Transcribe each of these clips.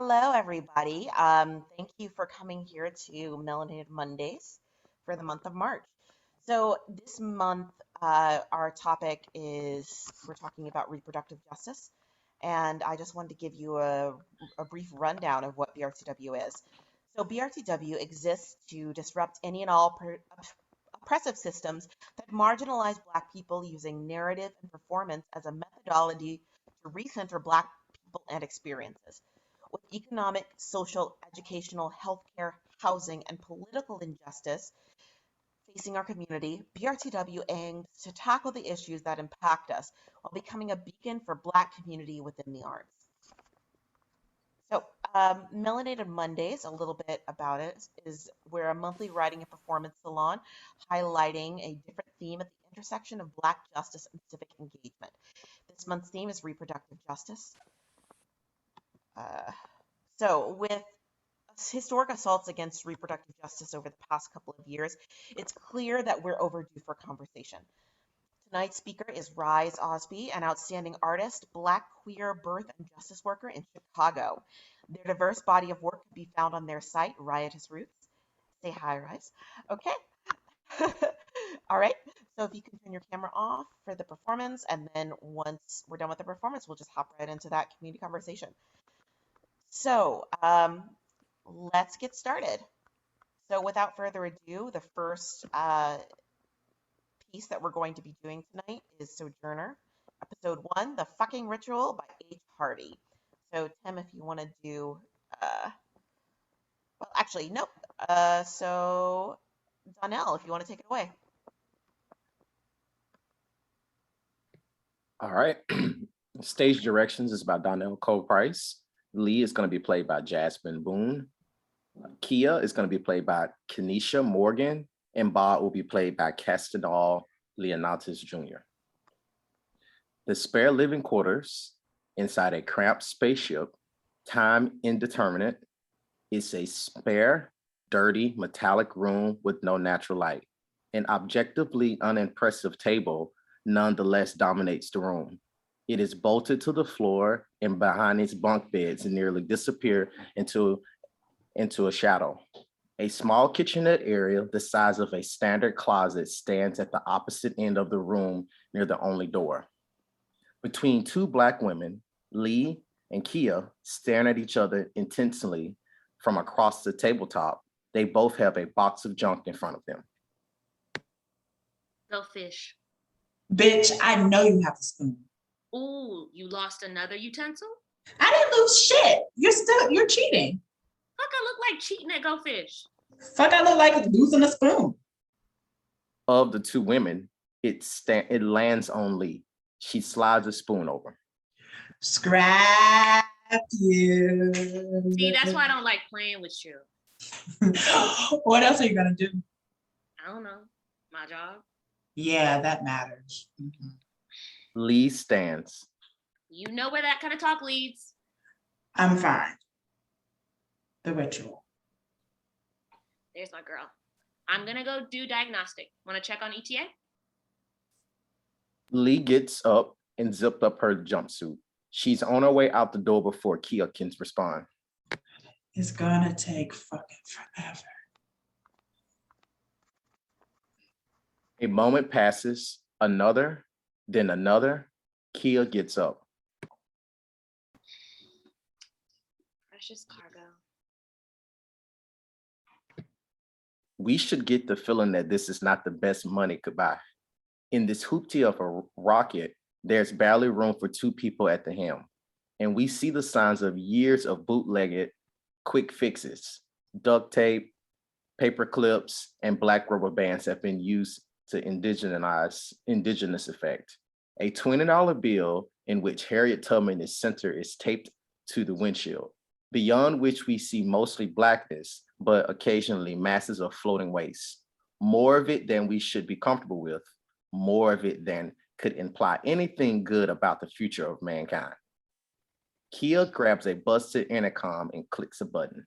Hello, everybody. Thank you for coming here to Melanated Mondays for the month of March. So, this month, our topic is we're talking about reproductive justice. And I just wanted to give you a brief rundown of what BRTW is. So, BRTW exists to disrupt any and all oppressive systems that marginalize Black people using narrative and performance as a methodology to recenter Black people and experiences. With economic, social, educational, healthcare, housing, and political injustice facing our community, BRTW aims to tackle the issues that impact us while becoming a beacon for Black community within the arts. So, Melanated Mondays, a little bit about it, is we're a monthly writing and performance salon highlighting a different theme at the intersection of Black justice and civic engagement. This month's theme is reproductive justice. With historic assaults against reproductive justice over the past couple of years, it's clear that we're overdue for conversation. Tonight's speaker is Rise Osby, an outstanding artist, Black queer birth and justice worker in Chicago. Their diverse body of work can be found on their site, Riotous Roots. Say hi, Rise. Okay. All right. So if you can turn your camera off for the performance, and then once we're done with the performance, we'll just hop right into that community conversation. So let's get started. So without further ado, the first piece that we're going to be doing tonight is Sojourner, episode 1, The Fucking Ritual by H. Hardy. So Tim, if you want to do, well, actually, nope. So Donnell, if you want to take it away. All right. Stage directions is by Donnell Cole Price. Lee is going to be played by Jasmine Boone. Kia is going to be played by Kenesha Morgan, and Bob will be played by Castanal Leonatus Jr. The spare living quarters inside a cramped spaceship, time indeterminate, is a spare, dirty, metallic room with no natural light. An objectively unimpressive table nonetheless dominates the room. It is bolted to the floor, and behind its bunk beds nearly disappear into a shadow. A small kitchenette area the size of a standard closet stands at the opposite end of the room near the only door. Between two Black women, Lee and Kia, staring at each other intensely from across the tabletop, they both have a box of junk in front of them. Go fish. Bitch, I know you have a spoon. Ooh, you lost another utensil? I didn't lose shit. You're cheating. Fuck, I look like cheating at Go Fish. Fuck, I look like losing a spoon. Of the two women, it lands on Lee. She slides a spoon over. Scrap you. See, that's why I don't like playing with you. What else are you gonna do? I don't know. My job. Yeah, that matters. Mm-hmm. Lee stands. You know where that kind of talk leads. I'm fine. The ritual. There's my girl. I'm gonna go do diagnostic. Want to check on ETA? Lee gets up and zipped up her jumpsuit. She's on her way out the door before Kia can respond. It's gonna take fucking forever. A moment passes, another, then another. Kia gets up. Precious cargo. We should get the feeling that this is not the best money could buy. In this hoopty of a rocket, there's barely room for two people at the helm. And we see the signs of years of bootlegged quick fixes. Duct tape, paper clips, and black rubber bands have been used to indigenous effect. A $20 bill in which Harriet Tubman is center is taped to the windshield, beyond which we see mostly blackness, but occasionally masses of floating waste. More of it than we should be comfortable with, more of it than could imply anything good about the future of mankind. Kia grabs a busted intercom and clicks a button.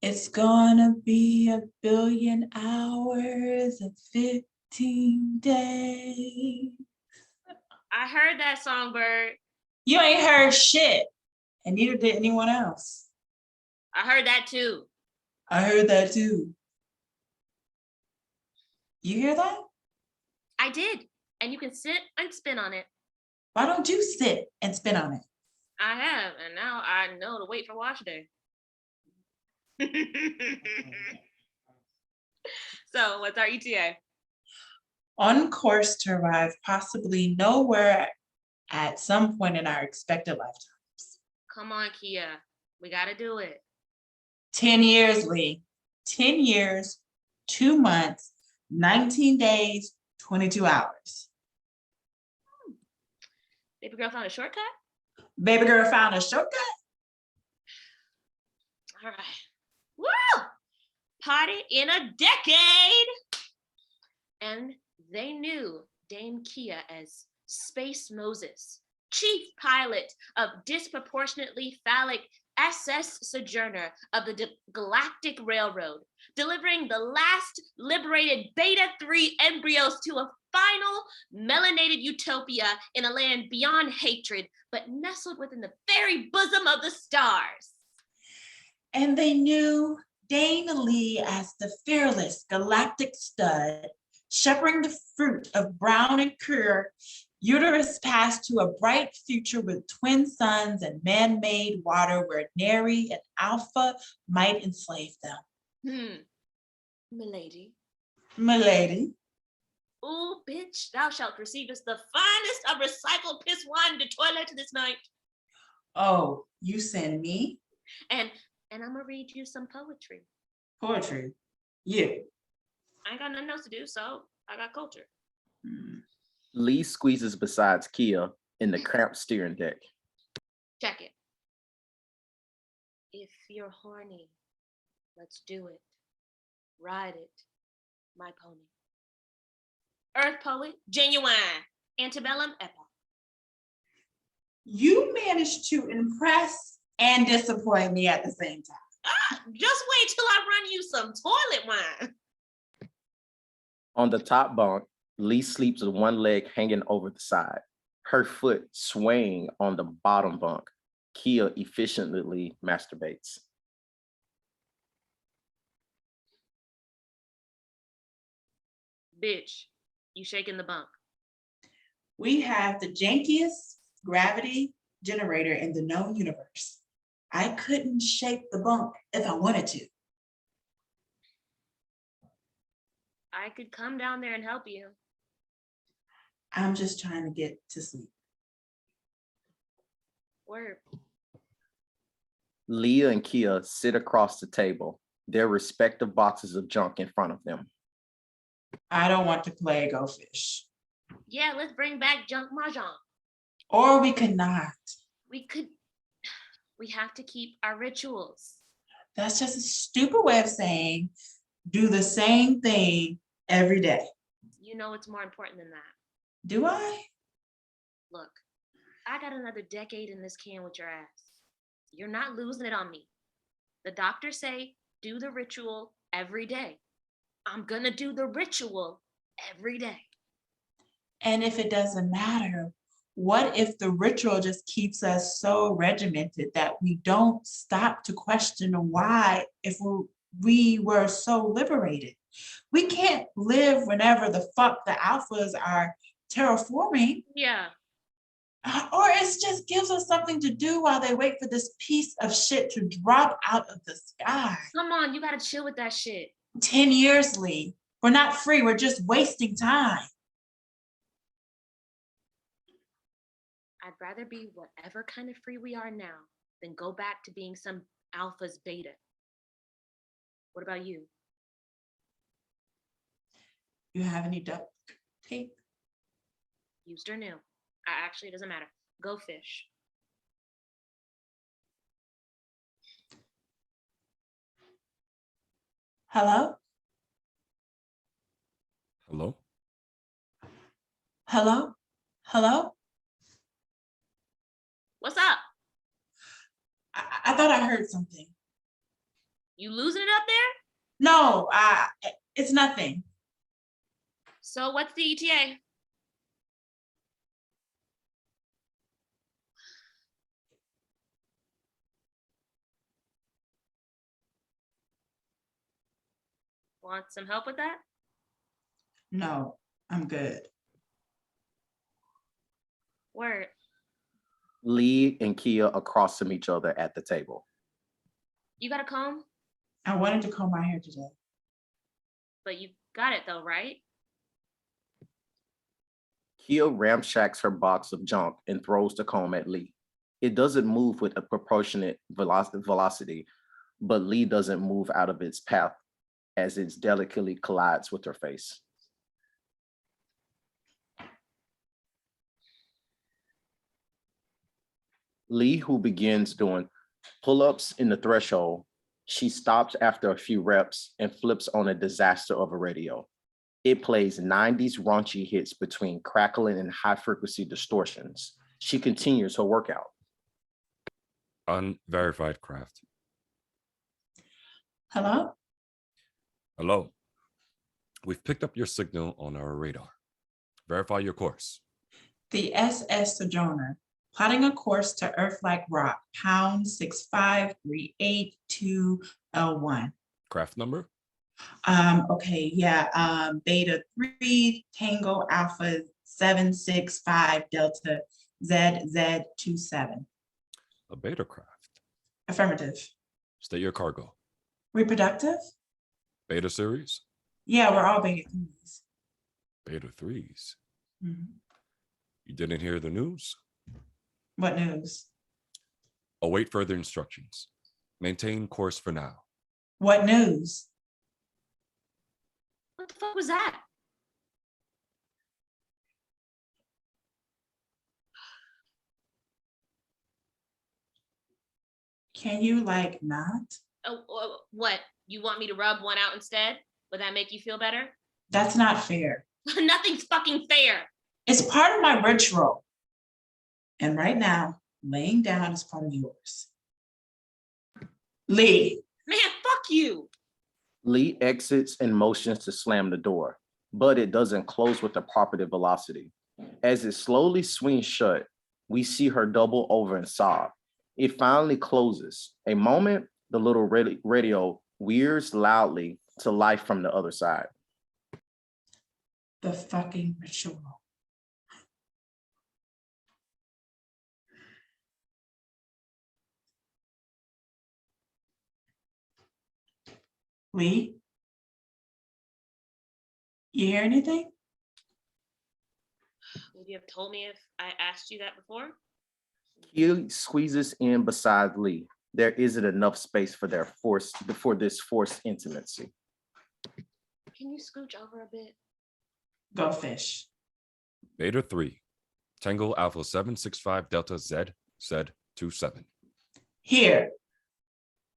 It's gonna be 1 billion hours and 15 days. I heard that, Songbird. You ain't heard shit. and neither did anyone else. I heard that too. I heard that too. You hear that? I did. And you can sit and spin on it. Why don't you sit and spin on it? I have, and now I know to wait for wash day. So, what's our ETA? On course to arrive possibly nowhere at some point in our expected lifetimes. Come on, Kia. We gotta do it. 10 years, Lee. 10 years, 2 months, 19 days, 22 hours. Baby girl found a shortcut? Baby girl found a shortcut. All right. Woo! Party in a decade! And they knew Dame Kia as Space Moses, chief pilot of disproportionately phallic SS Sojourner of the Galactic Railroad, delivering the last liberated Beta 3 embryos to a final melanated utopia in a land beyond hatred, but nestled within the very bosom of the stars. And they knew Dana Lee as the fearless galactic stud, shepherding the fruit of Brown and Kerr uterus past to a bright future with twin suns and man-made water where Neri and Alpha might enslave them. Milady. Milady. Ooh, bitch, thou shalt receive us the finest of recycled piss wine to toilet this night. Oh, you send me? And I'm gonna read you some poetry. Poetry? Yeah. I ain't got nothing else to do, so I got culture. Lee squeezes beside Kia in the cramped steering deck. Check it. If you're horny, let's do it. Ride it, my pony. Earth poet, genuine, antebellum epoch. You managed to impress and disappoint me at the same time. Just wait till I run you some toilet wine. On the top bunk, Lee sleeps with one leg hanging over the side, her foot swaying on the bottom bunk. Kia efficiently masturbates. Bitch, you shaking the bunk. We have the jankiest gravity generator in the known universe. I couldn't shake the bunk if I wanted to. I could come down there and help you. I'm just trying to get to sleep. Word. Leah and Kia sit across the table, their respective boxes of junk in front of them. I don't want to play Go Fish. Yeah, let's bring back junk mahjong. Or we could not. We have to keep our rituals. That's just a stupid way of saying do the same thing every day. You know it's more important than that. Do I? Look, I got another decade in this can with your ass. You're not losing it on me. The doctors say do the ritual every day. I'm gonna do the ritual every day. And if it doesn't matter, what if the ritual just keeps us so regimented that we don't stop to question why if we were so liberated? We can't live whenever the fuck the alphas are terraforming. Yeah. Or it just gives us something to do while they wait for this piece of shit to drop out of the sky. Come on, you gotta chill with that shit. 10 years, Lee. We're not free, we're just wasting time. I'd rather be whatever kind of free we are now than go back to being some alpha's beta. What about you? You have any duct tape? Used or new? Actually, it doesn't matter. Go fish. Hello? Hello? Hello? Hello? What's up? I thought I heard something. You losing it up there? No, it's nothing. So what's the ETA? Want some help with that? No, I'm good. Word. Lee and Kia across from each other at the table. You got a comb? I wanted to comb my hair today. But you got it though, right? Kia ramshacks her box of junk and throws the comb at Lee. It doesn't move with a proportionate velocity, but Lee doesn't move out of its path as it delicately collides with her face. Lee, who begins doing pull-ups in the threshold, she stops after a few reps and flips on a disaster of a radio. It plays 90s raunchy hits between crackling and high-frequency distortions. She continues her workout. Unverified craft. Hello? Hello. We've picked up your signal on our radar. Verify your course. The SS Sojourner, plotting a course to Earth-like rock, pound 65382L1. Craft number? Okay, yeah, beta 3, Tango Alpha 765 Delta ZZ27. A beta craft. Affirmative. State your cargo. Reproductive? Beta series? Yeah, we're all beta 3s. Beta 3s. Mhm. You didn't hear the news? What news? Await further instructions. Maintain course for now. What news? What the fuck was that? Can you like not? Oh, what? You want me to rub one out instead? Would that make you feel better? That's not fair. Nothing's fucking fair. It's part of my ritual. And right now, laying down is part of yours. Lee. Man, fuck you. Lee exits and motions to slam the door, but it doesn't close with the proper velocity. As it slowly swings shut, we see her double over and sob. It finally closes. A moment, the little radio whirs loudly to life from the other side. The fucking ritual. Lee? You hear anything? Would you have told me if I asked you that before? He squeezes in beside Lee. There isn't enough space for this forced intimacy. Can you scooch over a bit? Go fish. Beta 3. Tango Alpha 765 Delta ZZ27. Here.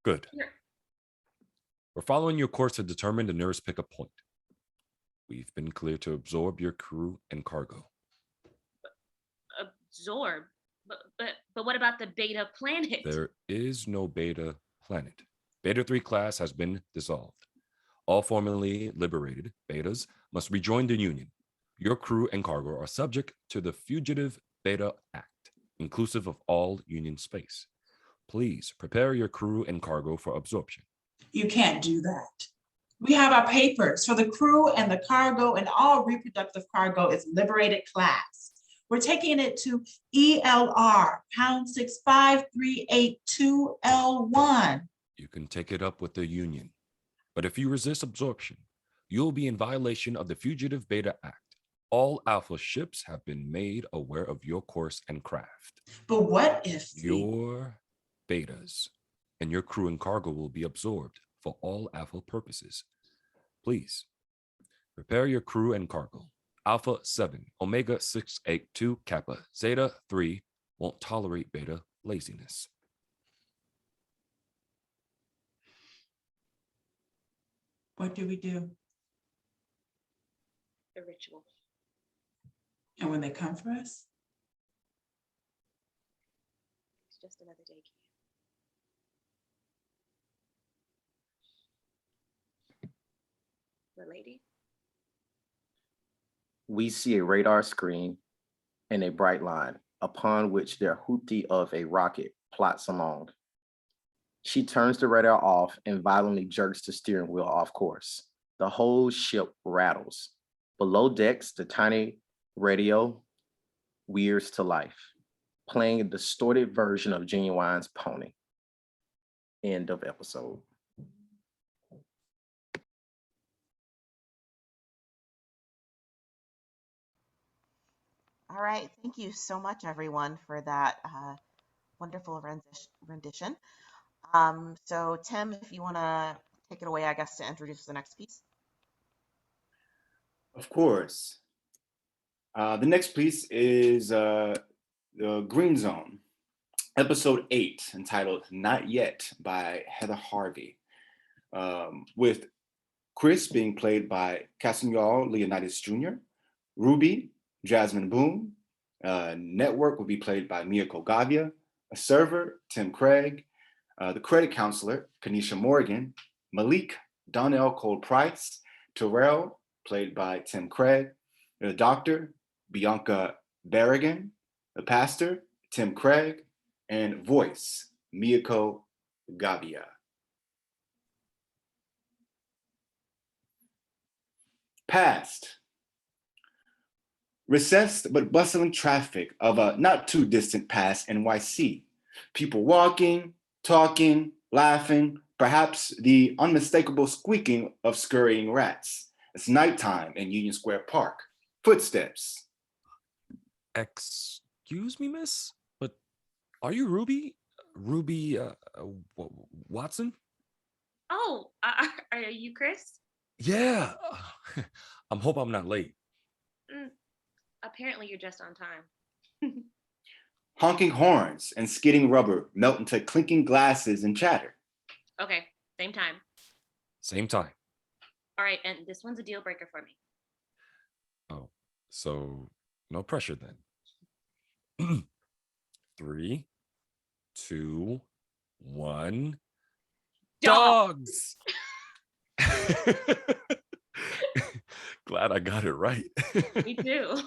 Good. Here. We're following your course to determine the nearest pickup point. We've been clear to absorb your crew and cargo. Absorb? But what about the beta planet? There is no beta planet. Beta 3 class has been dissolved. All formerly liberated betas must rejoin the Union. Your crew and cargo are subject to the Fugitive Beta Act, inclusive of all Union space. Please prepare your crew and cargo for absorption. You can't do that. We have our papers for the crew and the cargo, and all reproductive cargo is liberated class. We're taking it to ELR, pound 65382L1. You can take it up with the Union. But if you resist absorption, you'll be in violation of the Fugitive Beta Act. All Alpha ships have been made aware of your course and craft. But what if Your betas and your crew and cargo will be absorbed for all Alpha purposes. Please prepare your crew and cargo. Alpha 7, Omega 682, Kappa, Zeta 3 won't tolerate beta laziness. What do we do? The ritual. And when they come for us? It's just another day, Kia. The lady? We see a radar screen and a bright line upon which the hoopty of a rocket plots along. She turns the radar off and violently jerks the steering wheel off course. The whole ship rattles. Below decks, the tiny radio wears to life, playing a distorted version of Genuine's Pony. End of episode. All right. Thank you so much, everyone, for that wonderful rendition. So, Tim, if you want to take it away, I guess, to introduce the next piece. Of course. The next piece is the Green Zone, episode 8, entitled Not Yet by Heather Harvey, with Chris being played by Casimir Leonidas Jr., Ruby, Jasmine Boone, Network will be played by Miyako Gavia, a server, Tim Craig, the credit counselor, Kanisha Morgan, Malik, Donnell Cole Price, Terrell, played by Tim Craig, the doctor, Bianca Berrigan, the pastor, Tim Craig, and voice, Miyako Gavia. Past. Recessed but bustling traffic of a not too distant past NYC. People walking, talking, laughing, perhaps the unmistakable squeaking of scurrying rats. It's nighttime in Union Square Park. Footsteps. Excuse me, miss? But are you Ruby? Ruby Watson? Oh, are you Chris? Yeah. Hope I'm not late. Apparently you're just on time. Honking horns and skidding rubber melt into clinking glasses and chatter. Okay, same time. Same time. All right, and this one's a deal breaker for me. Oh, so no pressure then. 3, 2, 1. Dogs! Glad I got it right. Me too.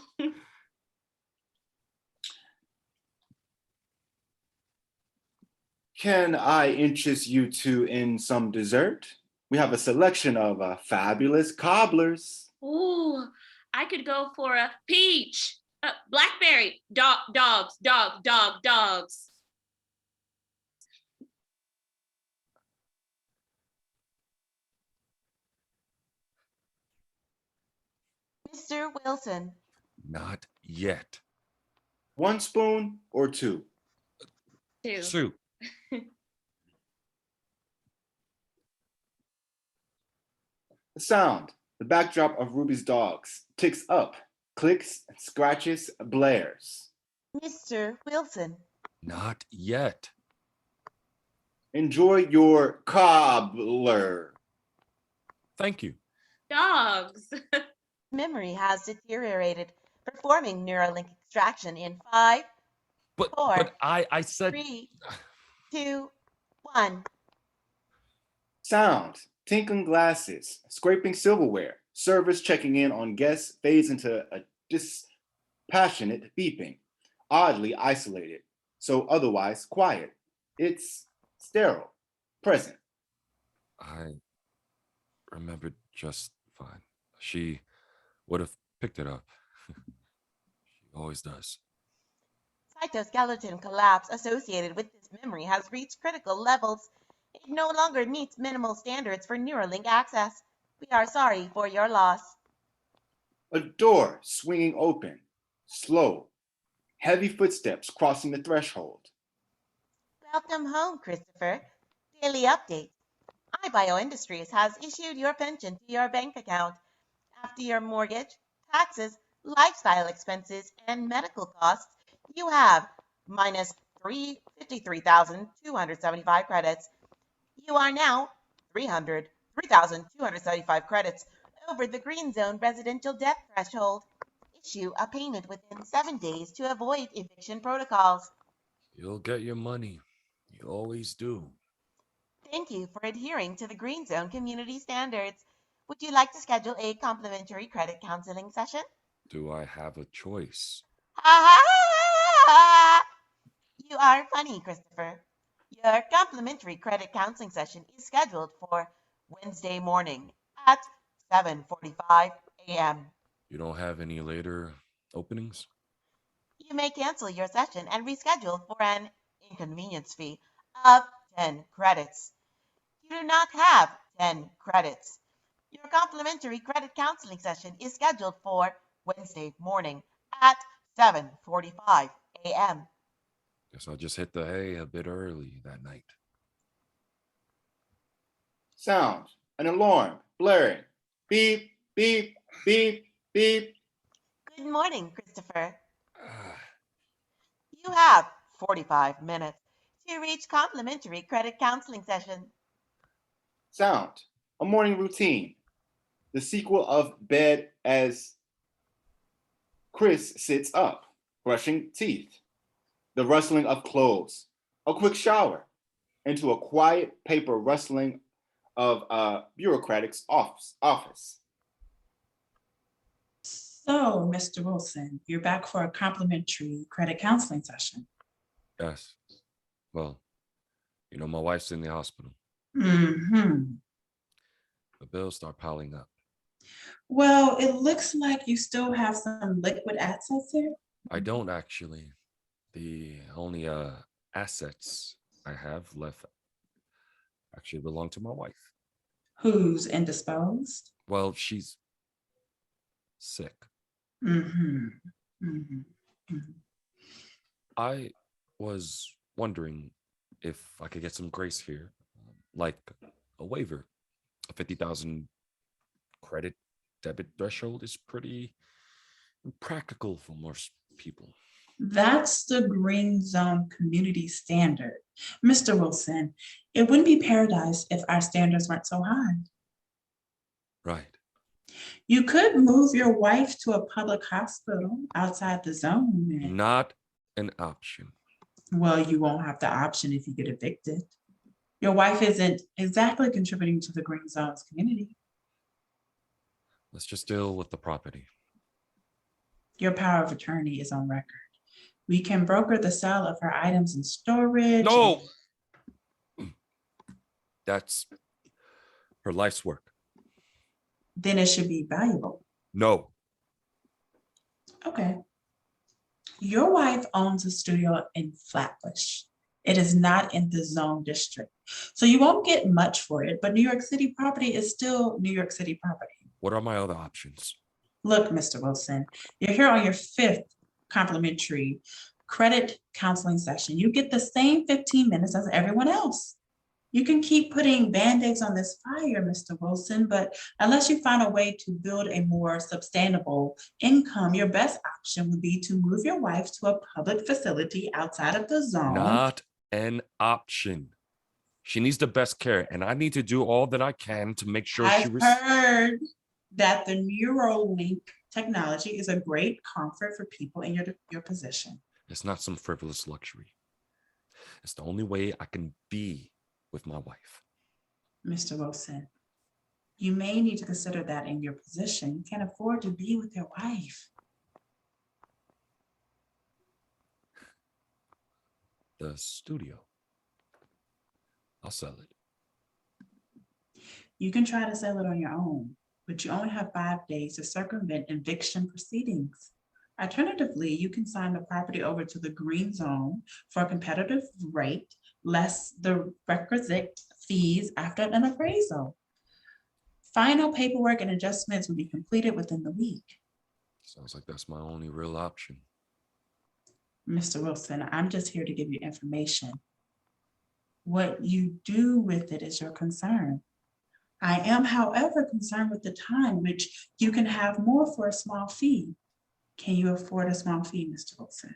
Can I interest you two in some dessert? We have a selection of fabulous cobblers. Ooh, I could go for a peach, blackberry, dogs. Mr. Wilson. Not yet. 1 spoon or 2? 2. Soup. The sound, the backdrop of Ruby's dogs, ticks up, clicks, scratches, blares. Mr. Wilson. Not yet. Enjoy your cobbler. Thank you. Dogs. Memory has deteriorated. Performing Neuralink extraction in 5, But 4, but I said 3, 2, 1. Sound, tinkling glasses, scraping silverware, servers checking in on guests fades into a dispassionate beeping, oddly isolated, so otherwise quiet. It's sterile, present. I remembered just fine. She would have picked it up. She always does. Cytoskeleton collapse associated with this memory has reached critical levels. It no longer meets minimal standards for Neuralink access. We are sorry for your loss. A door swinging open, slow, heavy footsteps crossing the threshold. Welcome home, Christopher. Daily update. iBio Industries has issued your pension to your bank account. After your mortgage, taxes, lifestyle expenses, and medical costs, you have minus 53,275 credits. You are now 3,275 credits over the Green Zone residential debt threshold. Issue a payment within 7 days to avoid eviction protocols. You'll get your money. You always do. Thank you for adhering to the Green Zone community standards. Would you like to schedule a complimentary credit counseling session? Do I have a choice? You are funny, Christopher. Your complimentary credit counseling session is scheduled for Wednesday morning at 7:45 a.m. You don't have any later openings? You may cancel your session and reschedule for an inconvenience fee of 10 credits. You do not have 10 credits. Your complimentary credit counseling session is scheduled for Wednesday morning at 7:45 a.m. Guess I'll just hit the hay a bit early that night. Sound, an alarm, blaring. Beep, beep, beep, beep. Good morning, Christopher. Ah, You have 45 minutes to reach complimentary credit counseling session. Sound, a morning routine. The sequel of bed as Chris sits up, brushing teeth. The rustling of clothes. A quick shower. Into a quiet paper rustling of a bureaucratic's office. So, Mr. Wilson, you're back for a complimentary credit counseling session. yes. Well, my wife's in the hospital. Mm-hmm. The bills start piling up. Well, it looks like you still have some liquid assets here. I don't actually. The only assets I have left actually belong to my wife. Who's indisposed? Well, she's sick. Mm-hmm. Mm-hmm. Mm-hmm. I was wondering if I could get some grace here, like a waiver. A 50,000 credit debit threshold is pretty impractical for most people. That's the Green Zone community standard. Mr. Wilson, it wouldn't be paradise if our standards weren't so high. Right. You could move your wife to a public hospital outside the zone. Not an option. Well, you won't have the option if you get evicted. Your wife isn't exactly contributing to the Green Zone's community. Let's just deal with the property. Your power of attorney is on record. We can broker the sale of her items in storage. No! That's her life's work. Then it should be valuable. No. Okay. Your wife owns a studio in Flatbush. It is not in the zone district. So you won't get much for it, but New York City property is still New York City property. What are my other options? Look, Mr. Wilson, you're here on your 5th complimentary credit counseling session. You get the same 15 minutes as everyone else. You can keep putting Band-Aids on this fire, Mr. Wilson, but unless you find a way to build a more sustainable income, your best option would be to move your wife to a public facility outside of the zone. Not an option. She needs the best care, and I need to do all that I can to make sure I've heard that the Neuralink technology is a great comfort for people in your position. It's not some frivolous luxury. It's the only way I can be with my wife. Mr. Wilson, you may need to consider that in your position. You can't afford to be with your wife. The studio. I'll sell it. You can try to sell it on your own, but you only have 5 days to circumvent eviction proceedings. Alternatively, you can sign the property over to the Green Zone for a competitive rate, less the requisite fees after an appraisal. Final paperwork and adjustments will be completed within the week. Sounds like that's my only real option. Mr. Wilson, I'm just here to give you information. What you do with it is your concern. I am, however, concerned with the time which you can have more for a small fee. Can you afford a small fee, Mr. Wilson?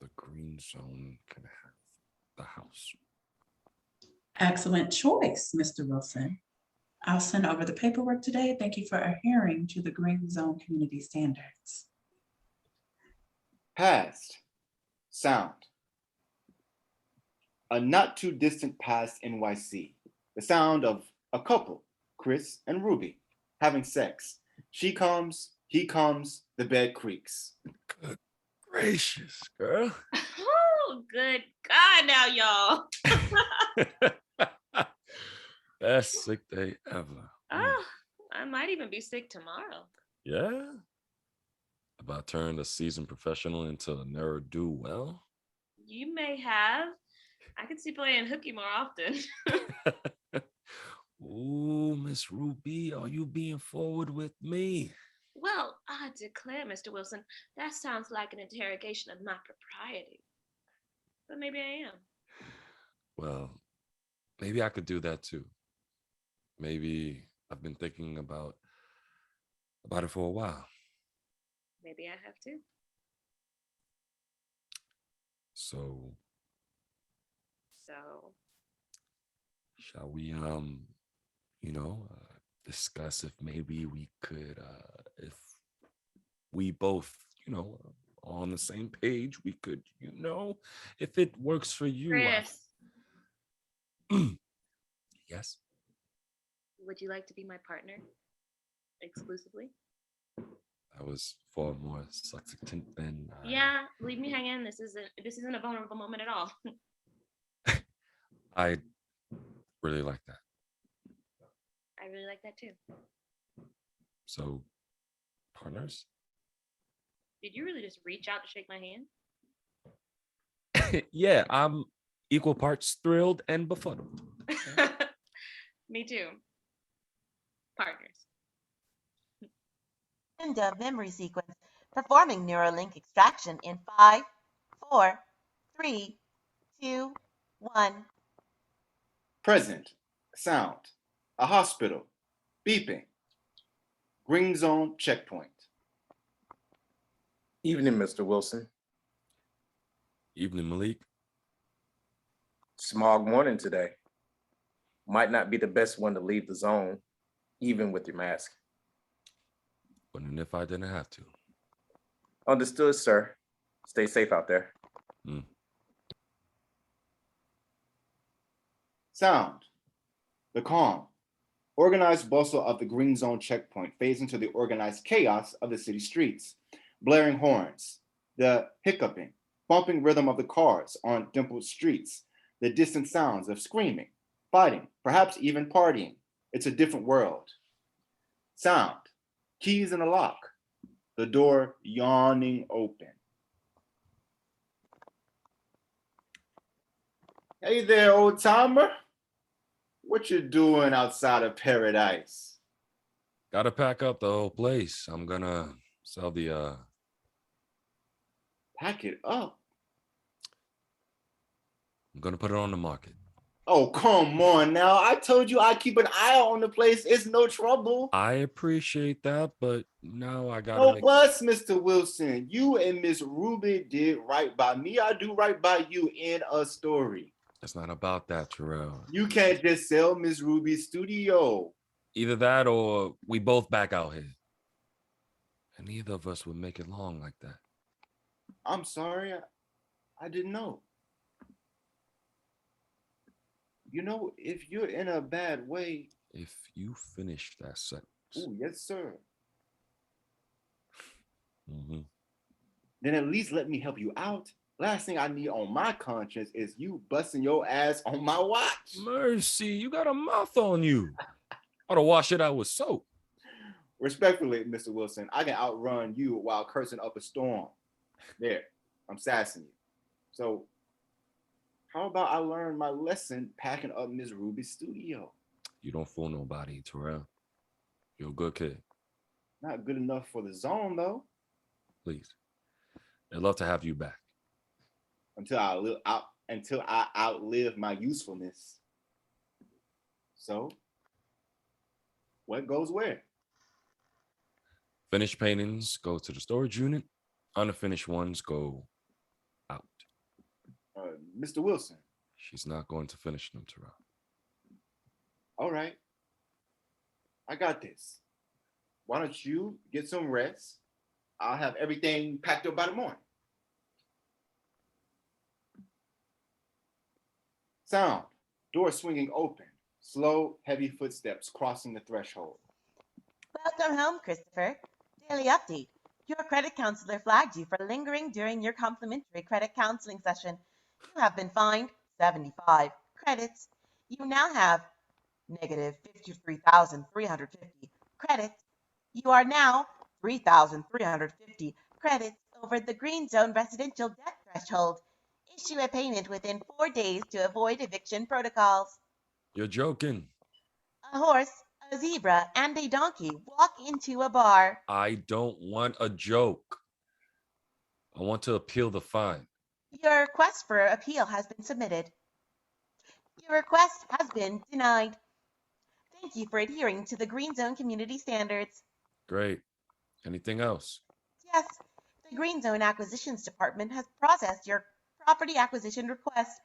The Green Zone can have the house. Excellent choice, Mr. Wilson. I'll send over the paperwork today. Thank you for adhering to the Green Zone community standards. Past. Sound. A not too distant past NYC. The sound of a couple, Chris and Ruby, having sex. She comes, he comes, the bed creaks. Good gracious, girl. Oh, good God now, y'all. Best sick day ever. Oh, even be sick tomorrow. Yeah? Have I turned a seasoned professional into a ne'er-do-well? You may have. I could see playing hooky more often. Ooh, Miss Ruby, are you being forward with me? Well, I declare, Mr. Wilson, that sounds like an interrogation of my propriety. But maybe I am. Well, maybe I could do that too. Maybe I've been thinking about it for a while. Maybe I have too. So, So, shall we discuss if maybe we could if we both, are on the same page, we could, if it works for you. Chris, Yes. would you like to be my partner exclusively? That was far more succinct than Yeah, leave me hanging. This isn't a vulnerable moment at all. I really like that. I really like that too. So, partners? Did you really just reach out to shake my hand? Yeah, I'm equal parts thrilled and befuddled. Me too. Partners. End of memory sequence. Performing Neuralink extraction in 5, 4, 3, 2, 1. Present. Sound. A hospital. Beeping. Green zone checkpoint. Evening, Mr. Wilson. Evening, Malik. Smog morning today. Might not be the best one to leave the zone, even with your mask. Wouldn't if I didn't have to. Understood, sir. Stay safe out there. Sound. The calm. Organized bustle of the green zone checkpoint fades into the organized chaos of the city streets. Blaring horns, the hiccuping, bumping rhythm of the cars on dimpled streets, the distant sounds of screaming, fighting, perhaps even partying. It's a different world. Sound. Keys in a lock. The door yawning open. Hey there, old timer. What you doing outside of paradise? Gotta pack up the whole place. I'm gonna sell the Pack it up. I'm gonna put it on the market. Oh, come on now. I told you I keep an eye on the place. It's no trouble. I appreciate that, but now I gotta No make buts, Mr. Wilson. You and Miss Ruby did right by me. I do right by you in a story. It's not about that, Terrell. You can't just sell Miss Ruby's studio. Either that or we both back out here. And neither of us would make it long like that. I'm sorry. I didn't know. You know, if you're in a bad way. If you finish that sentence. Oh, yes, sir. Mm-hmm. Then at least let me help you out. Last thing I need on my conscience is you busting your ass on my watch. Mercy, you got a mouth on you. Ought to wash it out with soap. Respectfully, Mr. Wilson, I can outrun you while cursing up a storm. There, I'm sassing you. So, how about I learn my lesson packing up Miss Ruby's studio? You don't fool nobody, Terrell. You're a good kid. Not good enough for the zone, though. Please. I'd love to have you back. Until I outlive my usefulness. So, what goes where? Finished paintings go to the storage unit. Unfinished ones go out. Mr. Wilson. She's not going to finish them, Terrell. All right. I got this. Why don't you get some rest? I'll have everything packed up by the morning. Sound. Door swinging open. Slow, heavy footsteps crossing the threshold. Welcome home, Christopher. Daily update. Your credit counselor flagged you for lingering during your complimentary credit counseling session. You have been fined 75 credits. You now have negative 53,350 credits You are now 3,350 credits over the Green Zone residential debt threshold. Issue a payment within 4 days to avoid eviction protocols. You're joking. A horse, a zebra, and a donkey walk into a bar. I don't want a joke. I want to appeal the fine. Your request for appeal has been submitted. Your request has been denied. Thank you for adhering to the Green Zone community standards. Great. Anything else? Yes, the Green Zone Acquisitions Department has processed your property acquisition request.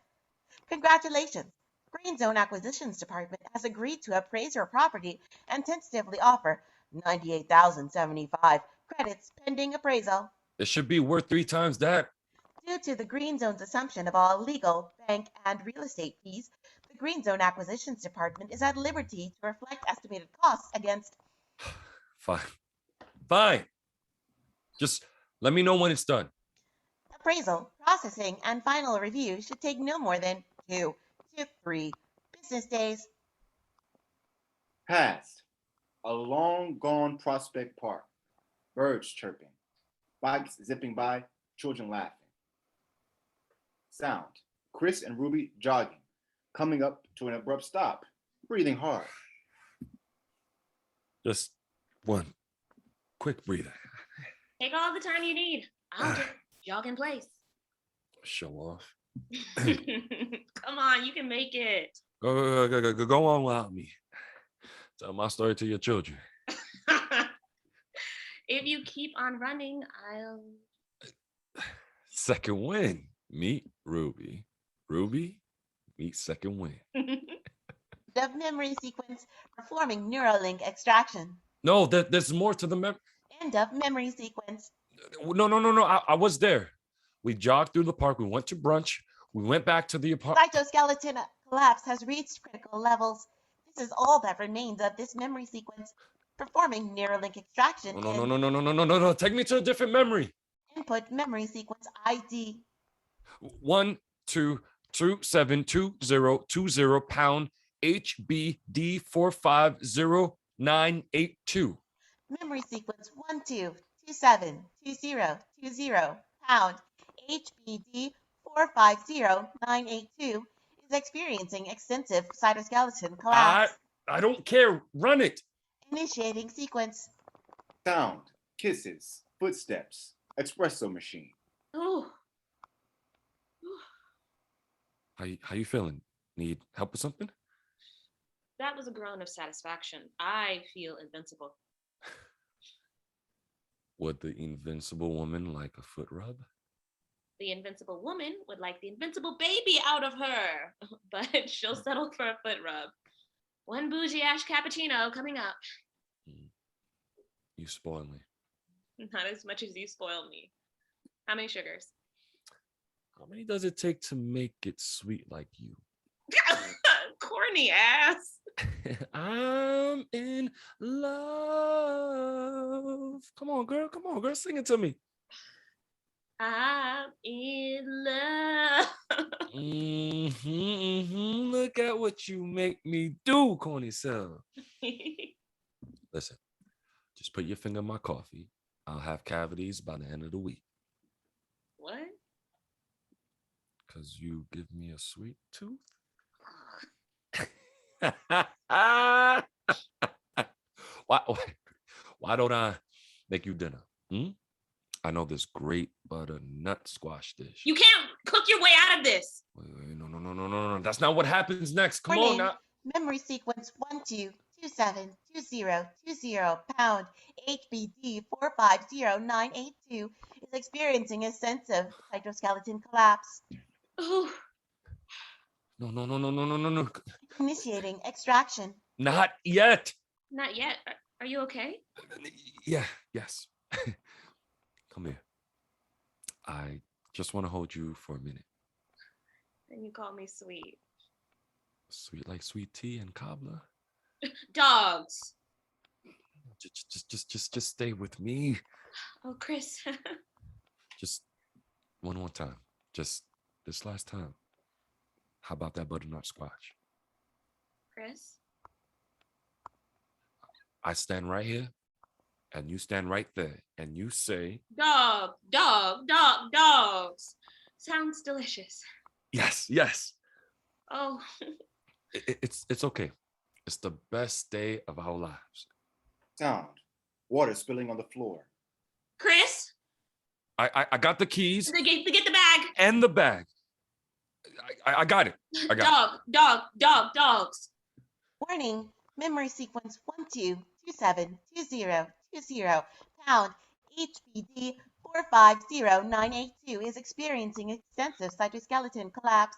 Congratulations! Green Zone Acquisitions Department has agreed to appraise your property and tentatively offer 98,075 credits pending appraisal. It should be worth 3 times that. Due to the Green Zone's assumption of all legal, bank, and real estate fees, the Green Zone Acquisitions Department is at liberty to reflect estimated costs against Fine. Fine. Just let me know when it's done. appraisal, processing, and final review should take no more than 2 to 3 business days. Past. A long gone Prospect Park. Birds chirping. Bikes zipping by. Children laughing. Sound. Chris and Ruby jogging. Coming up to an abrupt stop. Breathing hard. Just one quick breather. Take all the time you need. I'll just jog in place. Show off. Come on, you can make it. Go on without me. Tell my story to your children. If you keep on running, I'll. Second win. Meet Ruby. Ruby, meet second win. The memory sequence performing Neuralink extraction. No, there's more to the mem. End of memory sequence. No. I was there. We jogged through the park. We went to brunch. We went back to the apartment. Cytoskeleton collapse has reached critical levels. This is all that remains of this memory sequence. Performing Neuralink extraction. No. Take me to a different memory. Input memory sequence ID. 1 2 2 7 2 0 2 0 pound HBD 450 982. Memory sequence 12272020 pound HBD 450982 is experiencing extensive cytoskeleton collapse. I don't care. Run it. Initiating sequence. Sound. Kisses. Footsteps. Espresso machine. Ooh. How you feeling? Need help with something? That was a groan of satisfaction. I feel invincible. Would the invincible woman like a foot rub? The invincible woman would like the invincible baby out of her, but she'll settle for a foot rub. One bougie ash cappuccino coming up. You spoil me. Not as much as you spoil me. How many sugars? How many does it take to make it sweet like you? Corny ass. I'm in love. Come on, girl. Sing it to me. I'm in love. Look at what you make me do, corny self. Listen, just put your finger in my coffee. I'll have cavities by the end of the week. What? Because you give me a sweet tooth? Why don't I make you dinner? I know this great butternut squash dish. You can't cook your way out of this. Wait, no. That's not what happens next. Come on now. Memory sequence 12272020 pound HBD 450982 is experiencing extensive cytoskeleton collapse. Oh. No. Initiating extraction. Not yet. Not yet. Are you okay? Yes. Come here. I just want to hold you for a minute. And you call me sweet. Sweet like sweet tea and cobbler. Dogs. Just stay with me. Oh, Chris. Just one more time. Just this last time. How about that butternut squash? Chris? I stand right here and you stand right there and you say, Dogs. Sounds delicious. yes, yes. Oh, It's okay. It's the best day of our lives. Sound. Water spilling on the floor. Chris, I got the keys get the bag. and the bag. I got it. I got Dogs. Warning, memory sequence 12272020, pound HPD 450982 is experiencing extensive cytoskeleton collapse,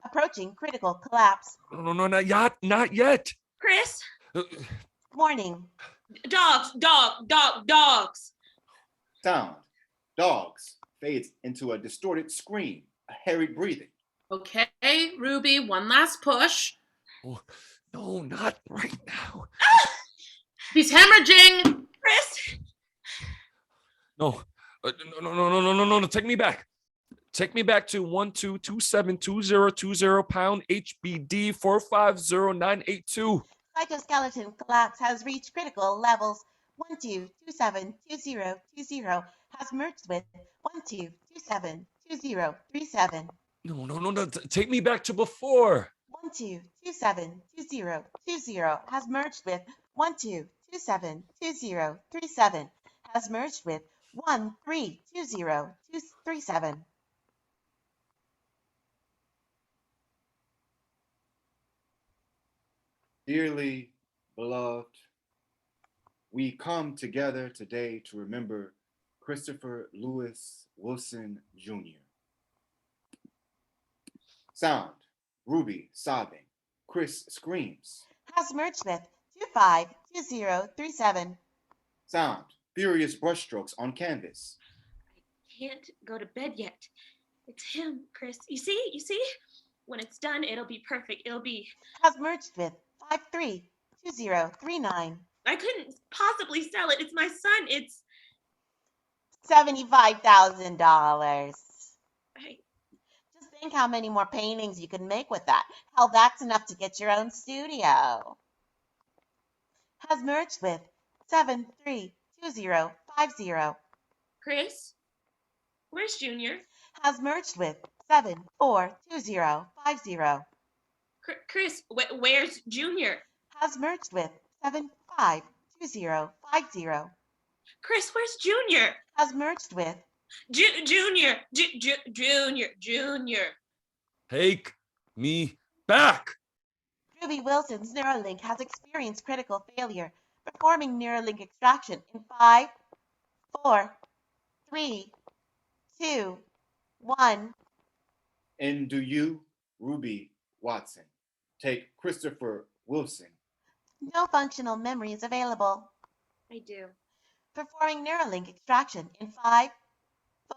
approaching critical collapse. No, not yet. Chris, Uh, Warning, dogs. Sound. Dogs. Fades into a distorted scream. A harried breathing. Okay, Ruby, one last push. Oh, no, not right now. He's hemorrhaging. Chris, No, no. Take me back. Take me back to 12272020, pound HBD 450982. cytoskeleton collapse has reached critical levels. 12272020 has merged with 12272037. No. Take me back to before. 12272020 has merged with 12272037 has merged with 132037. Dearly beloved, we come together today to remember Christopher Lewis Wilson Jr. Sound. Ruby sobbing. Chris screams. Has merged with 252037. Sound. Furious brushstrokes on canvas. I can't go to bed yet. It's him, Chris. You see? When it's done, it'll be perfect. It'll be. Has merged with 532039. I couldn't possibly sell it. It's my son. It's. $75,000. I, Just think how many more paintings you can make with that. Hell, that's enough to get your own studio. Has merged with 732050. Chris, where's Junior? Has merged with 742050. Chris, where's Junior? Has merged with 752050. Chris, where's Junior? Has merged with Junior. Take me back. Ruby Wilson's Neuralink has experienced critical failure. Performing Neuralink extraction in 5, 4, 3, 2, 1. And do you, Ruby Watson, take Christopher Wilson? No functional memory is available. I do. Performing Neuralink extraction in 5,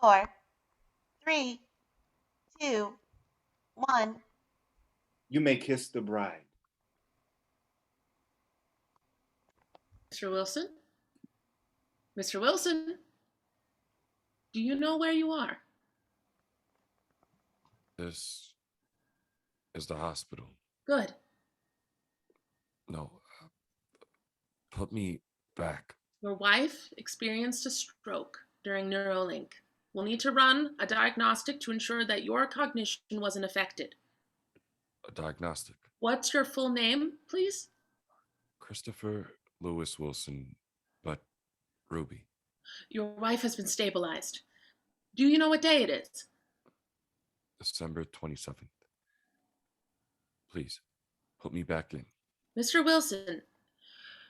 4, 3, 2, 1. You may kiss the bride. Mr. Wilson? Mr. Wilson? Do you know where you are? This is the hospital. Good. No, put me back. Your wife experienced a stroke during Neuralink. We'll need to run a diagnostic to ensure that your cognition wasn't affected. A diagnostic. What's your full name, please? Christopher Lewis Wilson, but Ruby. Your wife has been stabilized. Do you know what day it is? December 27th. Please, put me back in. Mr. Wilson,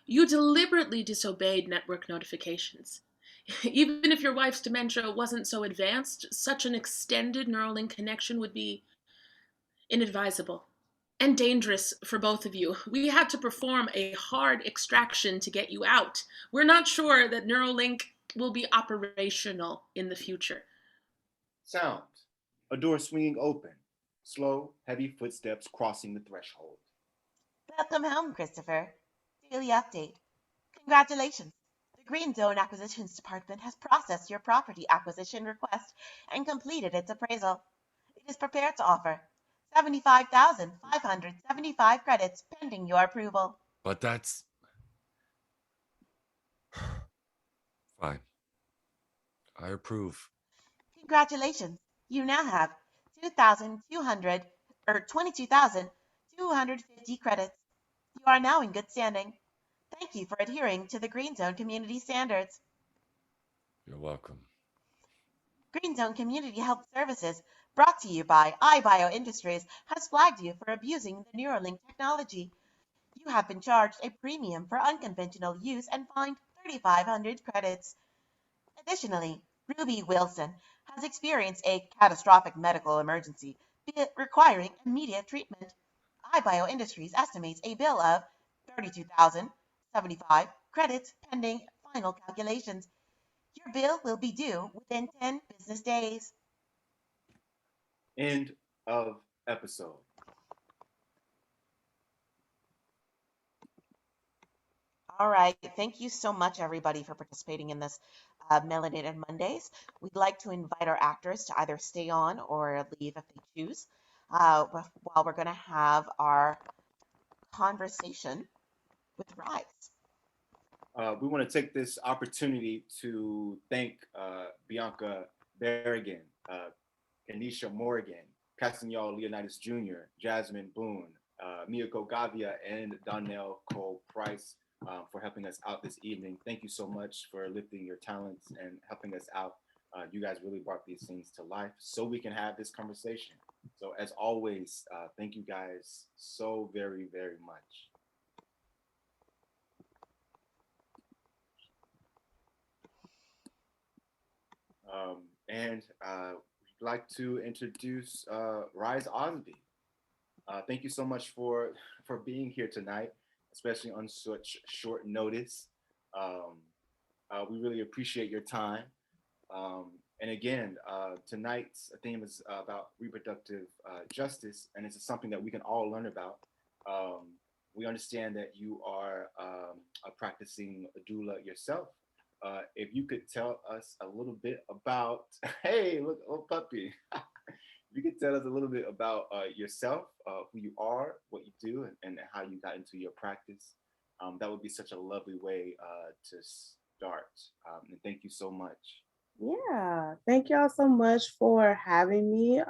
you deliberately disobeyed network notifications. Even if your wife's dementia wasn't so advanced, such an extended Neuralink connection would be inadvisable and dangerous for both of you. We had to perform a hard extraction to get you out. We're not sure that Neuralink will be operational in the future. Sound. A door swinging open. Slow, heavy footsteps crossing the threshold. Welcome home, Christopher. Daily update. Congratulations. The Green Zone Acquisitions Department has processed your property acquisition request and completed its appraisal. It is prepared to offer 75,575 credits pending your approval. But that's... Fine. I approve. Congratulations. You now have 2,200 or 22,250 credits. You are now in good standing. Thank you for adhering to the Green Zone community standards. You're welcome. Green Zone Community Health Services, brought to you by iBio Industries, has flagged you for abusing the Neuralink technology. You have been charged a premium for unconventional use and fined 3,500 credits. Additionally, Ruby Wilson has experienced a catastrophic medical emergency requiring immediate treatment. iBio Industries estimates a bill of 32,075 credits pending final calculations. Your bill will be due within 10 business days. End of episode. All right. Thank you so much, everybody, for participating in this Melanated Mondays. We'd like to invite our actors to either stay on or leave if they choose, while we're going to have our conversation with Rise. We want to take this opportunity to thank Bianca Berrigan, Kenisha Morgan, Castagnol Leonidas Jr., Jasmine Boone, Miyako Gavia, and Donnell Cole Price for helping us out this evening. Thank you so much for lifting your talents and helping us out. You guys really brought these things to life so we can have this conversation. So as always, thank you guys so very, very much. And we'd like to introduce Rise Osby. Thank you so much for being here tonight, especially on such short notice. We really appreciate your time. And again, tonight's theme is about reproductive justice, and it's something that we can all learn about. We understand that you are a practicing doula yourself. If you could tell us a little bit about, hey, look, little puppy. If you could tell us a little bit about yourself, who you are, what you do, and how you got into your practice, that would be such a lovely way to start. And thank you so much. Yeah, thank y'all so much for having me.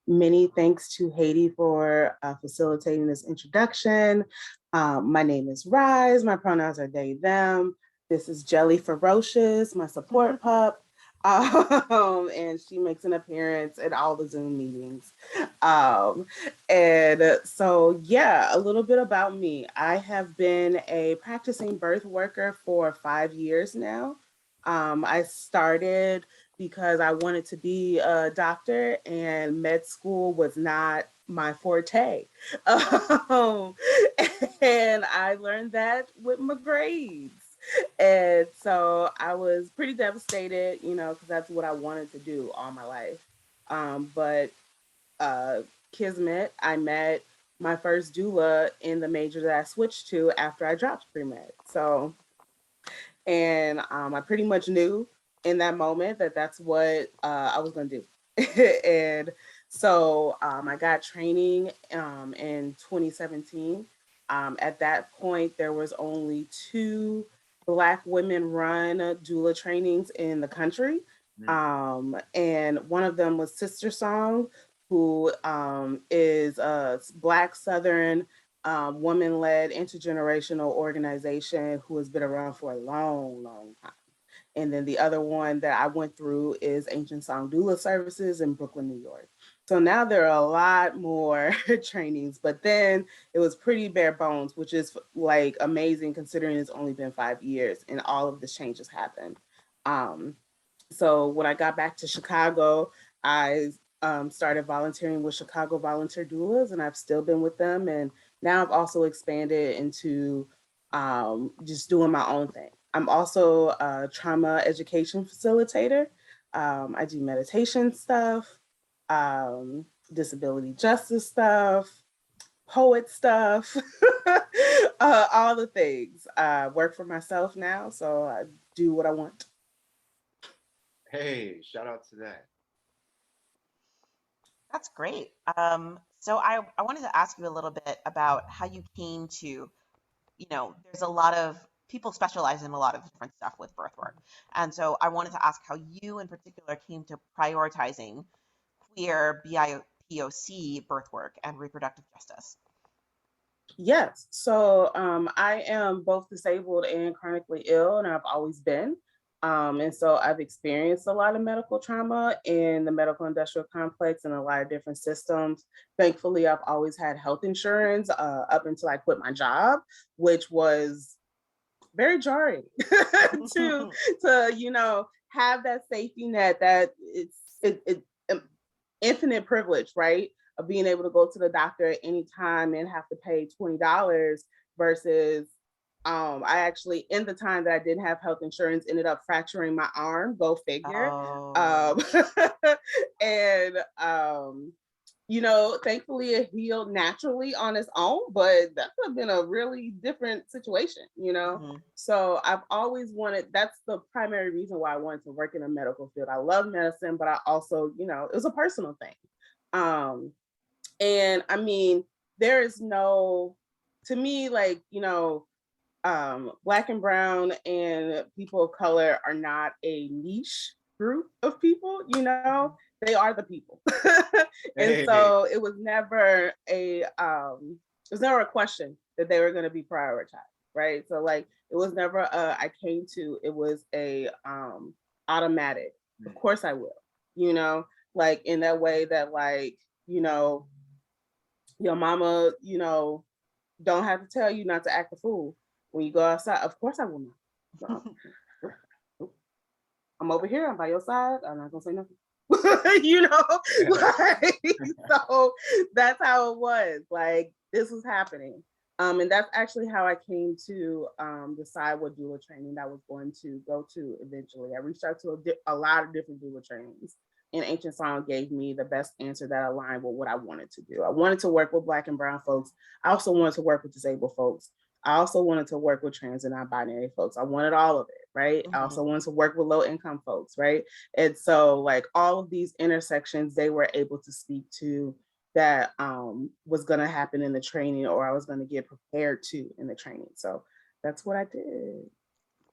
Many thanks to Haiti for facilitating this introduction. My name is Rise. My pronouns are they, them. This is Jelly Ferocious, my support pup. And she makes an appearance at all the Zoom meetings. And so, yeah, a little bit about me. I have been a practicing birth worker for 5 years now. I started because I wanted to be a doctor, and med school was not my forte. Um, and I learned that with my grades. And so I was pretty devastated, because that's what I wanted to do all my life. But Kismet, I met my first doula in the major that I switched to after I dropped pre-med. So and I pretty much knew in that moment that that's what I was going to do. And so I got training in 2017. At that point, there was only 2 Black women run doula trainings in the country. And one of them was Sister Song, who is a Black Southern woman-led intergenerational organization who has been around for a long, long time. And then the other one that I went through is Ancient Song Doula Services in Brooklyn, New York. So now there are a lot more trainings, but then it was pretty bare bones, which is like amazing considering it's only been 5 years and all of this changes happened. So when I got back to Chicago, I started volunteering with Chicago Volunteer Doulas, and I've still been with them. And now I've also expanded into just doing my own thing. I'm also a trauma education facilitator. I do meditation stuff, disability justice stuff, poet stuff, all the things. I work for myself now, so I do what I want. Hey, shout out to that. That's great. So I wanted to ask you a little bit about how you came to, there's a lot of people specialize in a lot of different stuff with birth work. And so I wanted to ask how you in particular came to prioritizing queer BIPOC birth work and reproductive justice. Yes. So I am both disabled and chronically ill, and I've always been. And so I've experienced a lot of medical trauma in the medical industrial complex and a lot of different systems. Thankfully, I've always had health insurance up until I quit my job, which was very jarring to have that safety net that it's infinite privilege, right? Of being able to go to the doctor at any time and have to pay $20 versus I actually, in the time that I didn't have health insurance, ended up fracturing my arm, go figure. Oh. And thankfully it healed naturally on its own, but that could have been a really different situation, Mm-hmm. So I've always wanted, that's the primary reason why I wanted to work in a medical field. I love medicine, but I also, it was a personal thing. And I mean, there is no, to me, like, Black and brown and people of color are not a niche group of people, they are the people. And so it was never a question that they were going to be prioritized, right? So like it was never I came to, it was a automatic. Of course I will, like in that way that like, your mama, don't have to tell you not to act a fool when you go outside. Of course I will not. I'm over here, I'm by your side, I'm not gonna say nothing. So that's how it was. Like this was happening. And that's actually how I came to decide what doula training I was going to go to eventually. I reached out to a lot of different doula trainings, and Ancient Song gave me the best answer that aligned with what I wanted to do. I wanted to work with Black and brown folks. I also wanted to work with disabled folks. I also wanted to work with trans and non-binary folks. I wanted all of it, right? Mm-hmm. I also wanted to work with low-income folks, right? And so like all of these intersections, they were able to speak to that was going to happen in the training, or I was going to get prepared to in the training. So that's what I did.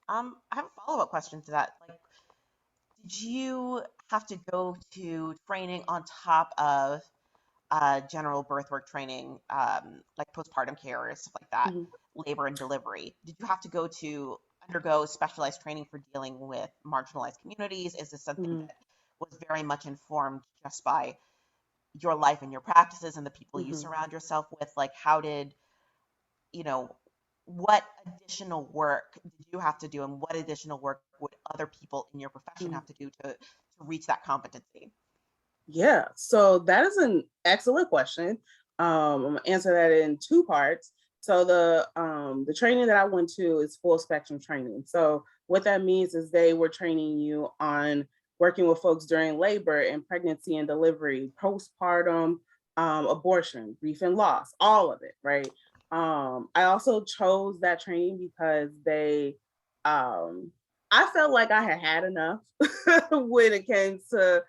I have a follow-up question to that. Like, did you have to go to training on top of general birth work training, like postpartum care or stuff like that, labor and delivery? Did you have to undergo specialized training for dealing with marginalized communities? Is this something that was very much informed just by your life and your practices and the people you surround yourself with? Like, how did, what additional work did you have to do, and what additional work would other people in your profession have to do to reach that competency? Yeah, so that is an excellent question. I'm gonna answer that in two parts. So the training that I went to is full spectrum training. So what that means is they were training you on working with folks during labor and pregnancy and delivery, postpartum, abortion, grief and loss, all of it, right? I also chose that training because I felt like I had enough when it came to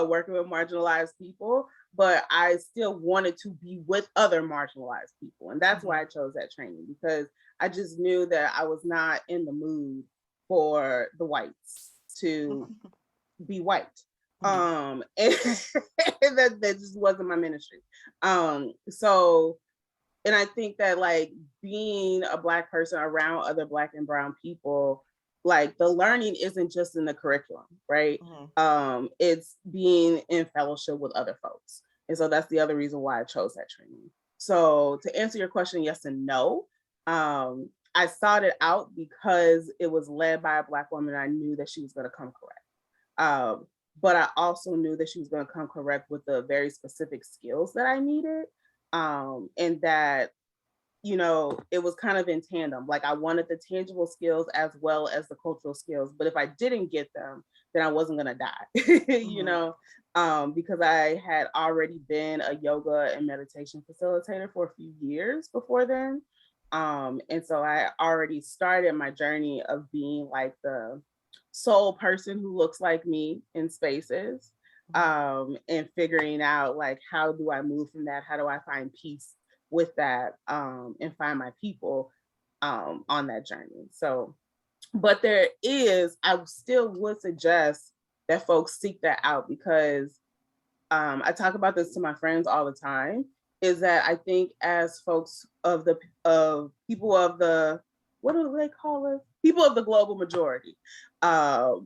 working with marginalized people, but I still wanted to be with other marginalized people. And that's why I chose that training, because I just knew that I was not in the mood for the whites to be white. And that just wasn't my ministry. So, and I think that like being a Black person around other Black and brown people, like the learning isn't just in the curriculum, right? It's being in fellowship with other folks. And so that's the other reason why I chose that training. So to answer your question, yes and no. I sought it out because it was led by a Black woman. I knew that she was going to come correct. But I also knew that she was going to come correct with the very specific skills that I needed. And that, it was kind of in tandem. Like I wanted the tangible skills as well as the cultural skills. But if I didn't get them, then I wasn't going to die, because I had already been a yoga and meditation facilitator for a few years before then. And so I already started my journey of being like the sole person who looks like me in spaces, and figuring out like, how do I move from that? How do I find peace with that, and find my people on that journey. So, but I still would suggest that folks seek that out, because I talk about this to my friends all the time, is that I think as folks of people of the, what do they call us? People of the global majority. But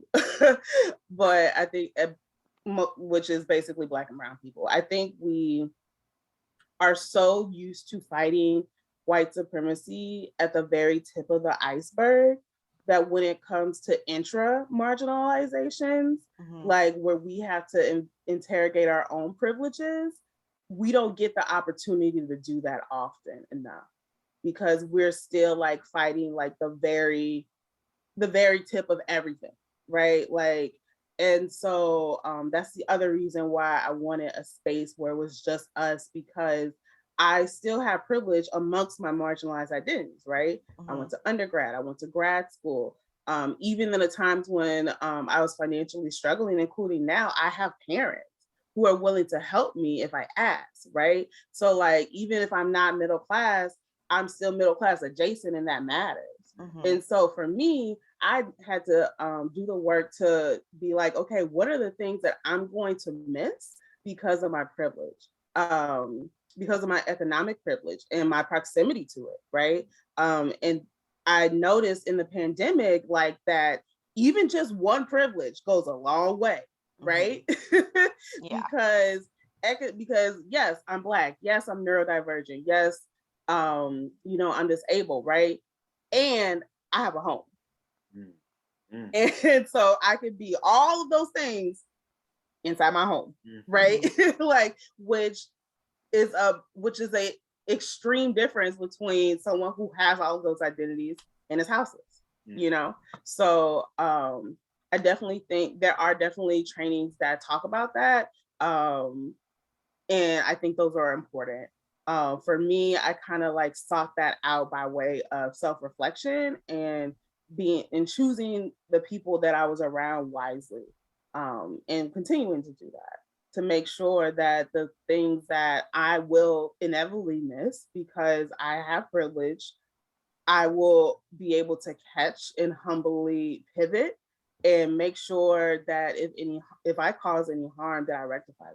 I think, which is basically Black and brown people. I think we are so used to fighting white supremacy at the very tip of the iceberg that when it comes to intra marginalizations, like where we have to interrogate our own privileges, we don't get the opportunity to do that often enough, because we're still like fighting like the very tip of everything, right? Like, and so that's the other reason why I wanted a space where it was just us, because I still have privilege amongst my marginalized identities, right? I went to undergrad, I went to grad school. Even in the times when I was financially struggling, including now, I have parents who are willing to help me if I ask, right? So like, even if I'm not middle class, I'm still middle class adjacent, and that matters. And so for me, I had to do the work to be like, okay, what are the things that I'm going to miss because of my privilege, because of my economic privilege and my proximity to it, right? And I noticed in the pandemic, like that even just one privilege goes a long way, right? Yeah. because yes, I'm Black, yes, I'm neurodivergent, yes, I'm disabled, right? And I have a home. And so I could be all of those things inside my home, right? Like, which is a extreme difference between someone who has all of those identities and is houseless, So I definitely think there are definitely trainings that talk about that. And I think those are important. For me, I kind of like sought that out by way of self-reflection and choosing the people that I was around wisely, and continuing to do that to make sure that the things that I will inevitably miss because I have privilege, I will be able to catch and humbly pivot and make sure that if I cause any harm, that I rectify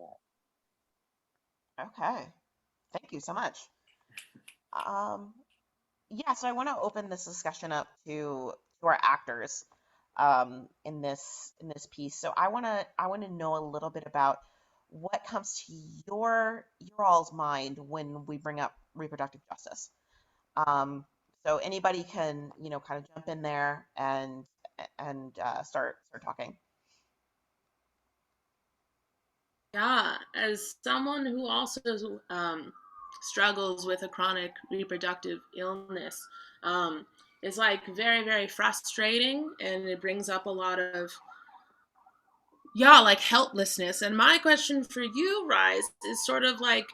that. Okay. Thank you so much. Yeah, so I want to open this discussion up to our actors in this piece. So I want to know a little bit about what comes to your all's mind when we bring up reproductive justice. Um, so anybody can kind of jump in there and start talking. Yeah, as someone who also struggles with a chronic reproductive illness, it's like very, very frustrating, and it brings up a lot of like helplessness. And my question for you, Rise, is sort of like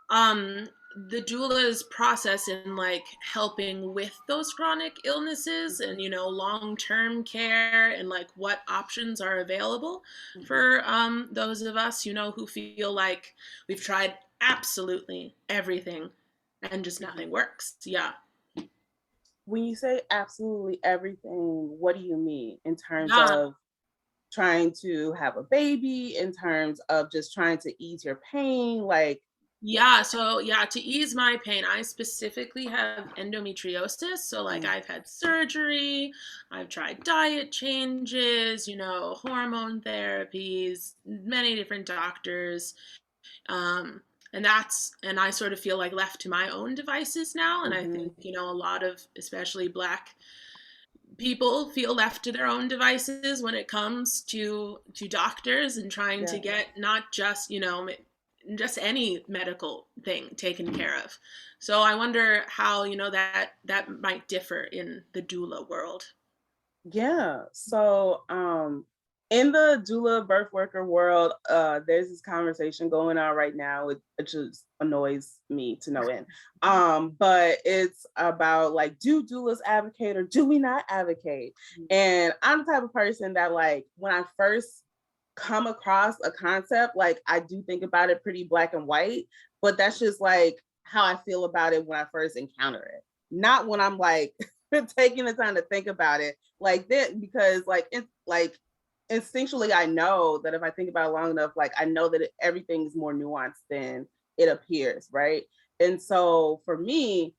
the doula's process in like helping with those chronic illnesses and long-term care, and like what options are available for those of us who feel like we've tried absolutely everything and just nothing works. When you say absolutely everything, what do you mean in terms Yeah. of trying to have a baby, in terms of just trying to ease your pain? Like, So to ease my pain, I specifically have endometriosis. So like I've had surgery, I've tried diet changes, hormone therapies, many different doctors. And I sort of feel like left to my own devices now. And I think, a lot of especially Black people feel left to their own devices when it comes to doctors and trying to get not just just any medical thing taken care of. So I wonder how that might differ in the doula world. Yeah. So in the doula birth worker world, there's this conversation going on right now. It just annoys me to no end. But it's about like, do doulas advocate or do we not advocate? And I'm the type of person that like when I first come across a concept, like I do think about it pretty black and white, but that's just like how I feel about it when I first encounter it. not when I'm like taking the time to think about it like that, because like it's like instinctually I know that if I think about it long enough, like I know that everything is more nuanced than it appears, right? And so for me,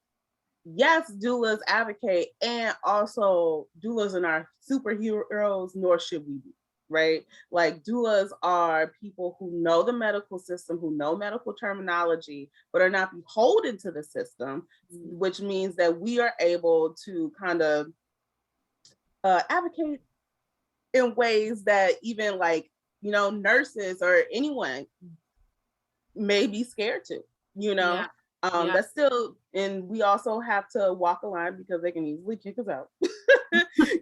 yes, doulas advocate, and also doulas are not superheroes, nor should we be, right? Like doulas are people who know the medical system, who know medical terminology, but are not beholden to the system, which means that we are able to kind of advocate in ways that even like, you know, nurses or anyone may be scared to, you know. That's still, and we also have to walk a line because they can easily kick us out.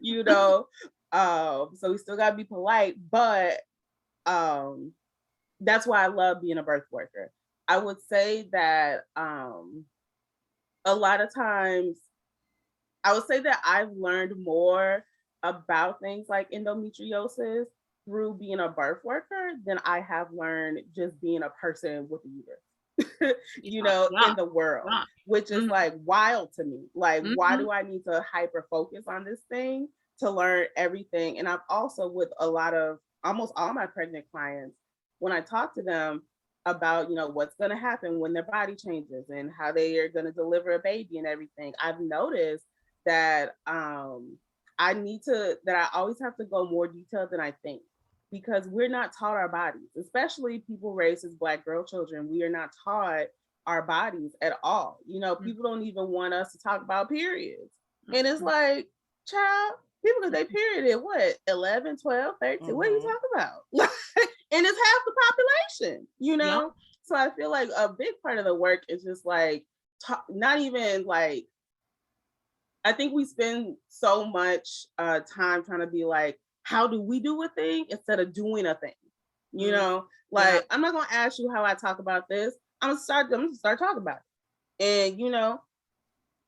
You know, so we still gotta be polite, but that's why I love being a birth worker. I would say that a lot of times I would say that I've learned more about things like endometriosis through being a birth worker than I have learned just being a person with a uterus, you know, in the world, which is like wild to me. Like, why do I need to hyper focus on this thing to learn everything? And I've also, with a lot of almost all my pregnant clients, when I talk to them about, you know, what's going to happen when their body changes and how they are going to deliver a baby and everything, I've noticed that I always have to go more detailed than I think, because we're not taught our bodies, especially people raised as Black girl children. We are not taught our bodies at all. You know, people don't even want us to talk about periods. And it's like, child, people get their period at what, 11, 12, 13? What are you talking about? And it's half the population, you know? So I feel like a big part of the work is just like, not even like, I think we spend so much time trying to be like, how do we do a thing instead of doing a thing? You know, like I'm not gonna ask you how I talk about this. I'm gonna start talking about it. And you know,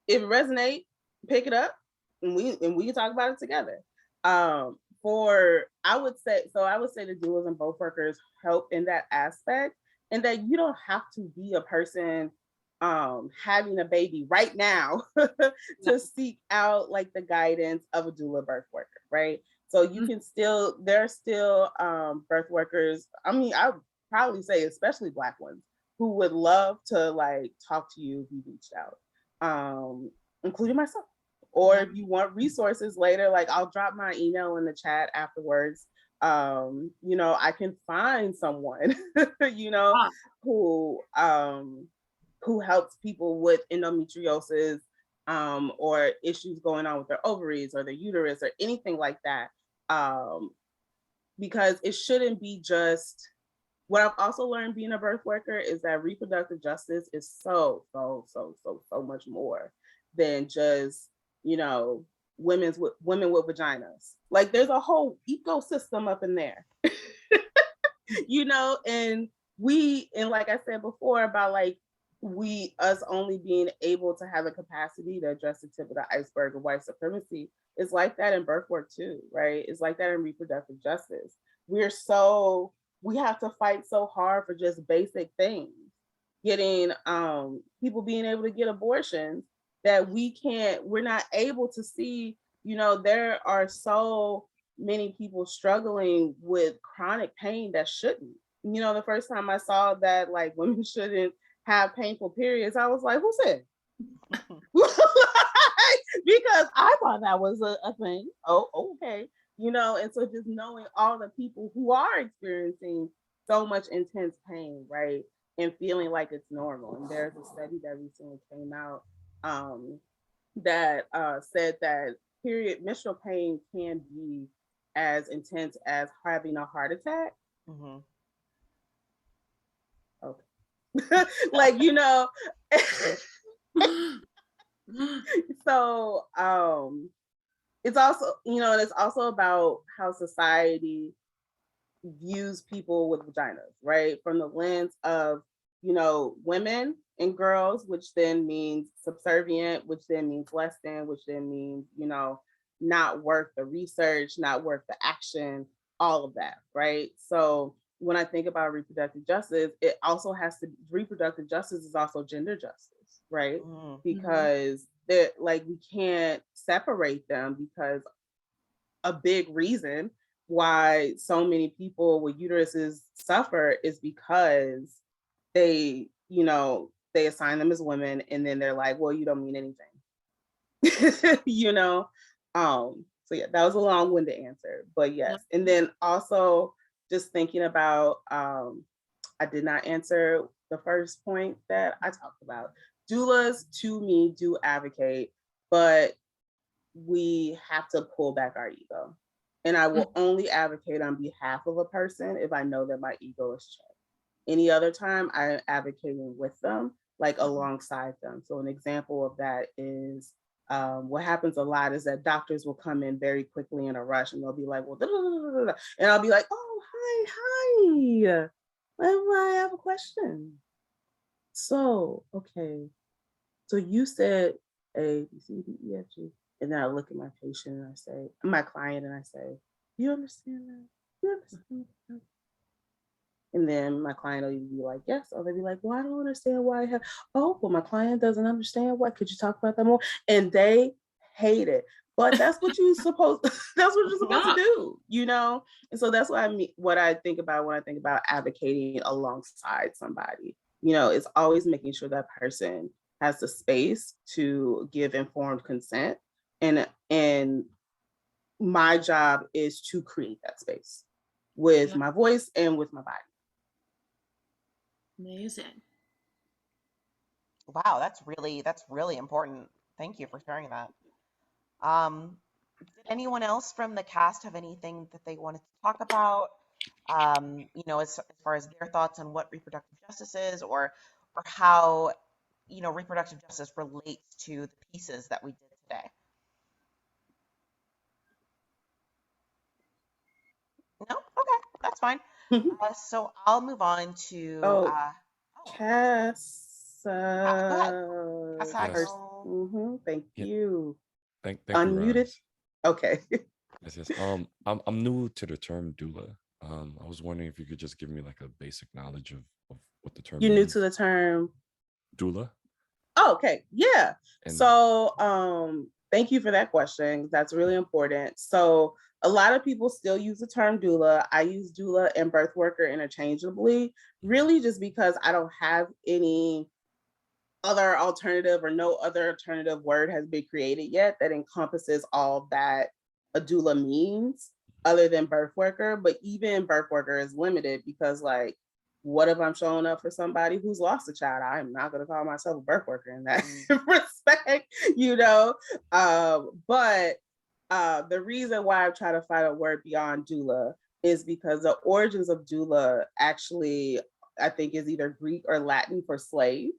if it resonates, pick it up and we can talk about it together. I would say the doulas and birth workers help in that aspect, and that you don't have to be a person having a baby right now to seek out like the guidance of a doula birth worker, right? So you can still, there are still birth workers, I mean, I would probably say especially Black ones, who would love to like talk to you if you reached out, including myself. Or if you want resources later, like I'll drop my email in the chat afterwards. You know, I can find someone, you know, who helps people with endometriosis, or issues going on with their ovaries or their uterus or anything like that. Because it shouldn't be just, what I've also learned being a birth worker is that reproductive justice is so much more than just, you know, women with vaginas. Like there's a whole ecosystem up in there. You know, and like I said before about like us only being able to have a capacity to address the tip of the iceberg of white supremacy. It's like that in birth work too, right? It's like that in reproductive justice. We have to fight so hard for just basic things, getting people being able to get abortions, that we're not able to see, you know, there are so many people struggling with chronic pain that shouldn't. You know, the first time I saw that like women shouldn't have painful periods, I was like, who said? Because I thought that was a thing. Oh, okay. You know, and so just knowing all the people who are experiencing so much intense pain, right? And feeling like it's normal. And there's a study that recently came out that said that menstrual pain can be as intense as having a heart attack. Okay. Like, you know, so it's also, you know, and it's also about how society views people with vaginas, right? From the lens of, you know, women and girls, which then means subservient, which then means less than, which then means, you know, not worth the research, not worth the action, all of that, right? So when I think about reproductive justice, reproductive justice is also gender justice, right? Mm. Because they're like, we can't separate them, because a big reason why so many people with uteruses suffer is because they, they assign them as women, and then they're like, well, you don't mean anything. So yeah, that was a long-winded answer, but yes. And then also just thinking about, I did not answer the first point that I talked about. Doulas, to me, do advocate, but we have to pull back our ego. And I will only advocate on behalf of a person if I know that my ego is checked. Any other time, I'm advocating with them, like alongside them. So an example of that is, what happens a lot is that doctors will come in very quickly in a rush, and they'll be like, well, da, da, da, da, da. And I'll be like, oh, hi. I have a question. So, okay. So you said A, B, C, D, E, F, G. And then I look at my patient and I say, my client, and I say, do you understand that? Do you understand that? And then my client will be like, yes. Or they'll be like, well, I don't understand why I have, oh, well, my client doesn't understand why. Could you talk about that more? And they hate it. But that's what you're supposed to do, And so that's what I think about when I think about advocating alongside somebody. It's always making sure that person has the space to give informed consent. And my job is to create that space with my voice and with my body. Amazing. Wow, that's really important. Thank you for sharing that. Did anyone else from the cast have anything that they wanted to talk about? As far as their thoughts on what reproductive justice is, or how, reproductive justice relates to the pieces that we did today. No? Okay, that's fine. So I'll move on to Cass. go ahead. Cass Yes. Thank Yeah. you. Thank Unmuted. you, Raz. Okay. Yes. I'm new to the term doula. I was wondering if you could just give me like a basic knowledge of what the term You're means. new to the term Doula. Oh, okay. Yeah. And So thank you for that question. That's really important. So a lot of people still use the term doula. I use doula and birth worker interchangeably, really just because I don't have any other alternative, or no other alternative word has been created yet that encompasses all that a doula means other than birth worker. But even birth worker is limited, because like, what if I'm showing up for somebody who's lost a child? I'm not going to call myself a birth worker in that respect, But the reason why I try to find a word beyond doula is because the origins of doula actually, I think, is either Greek or Latin for slave.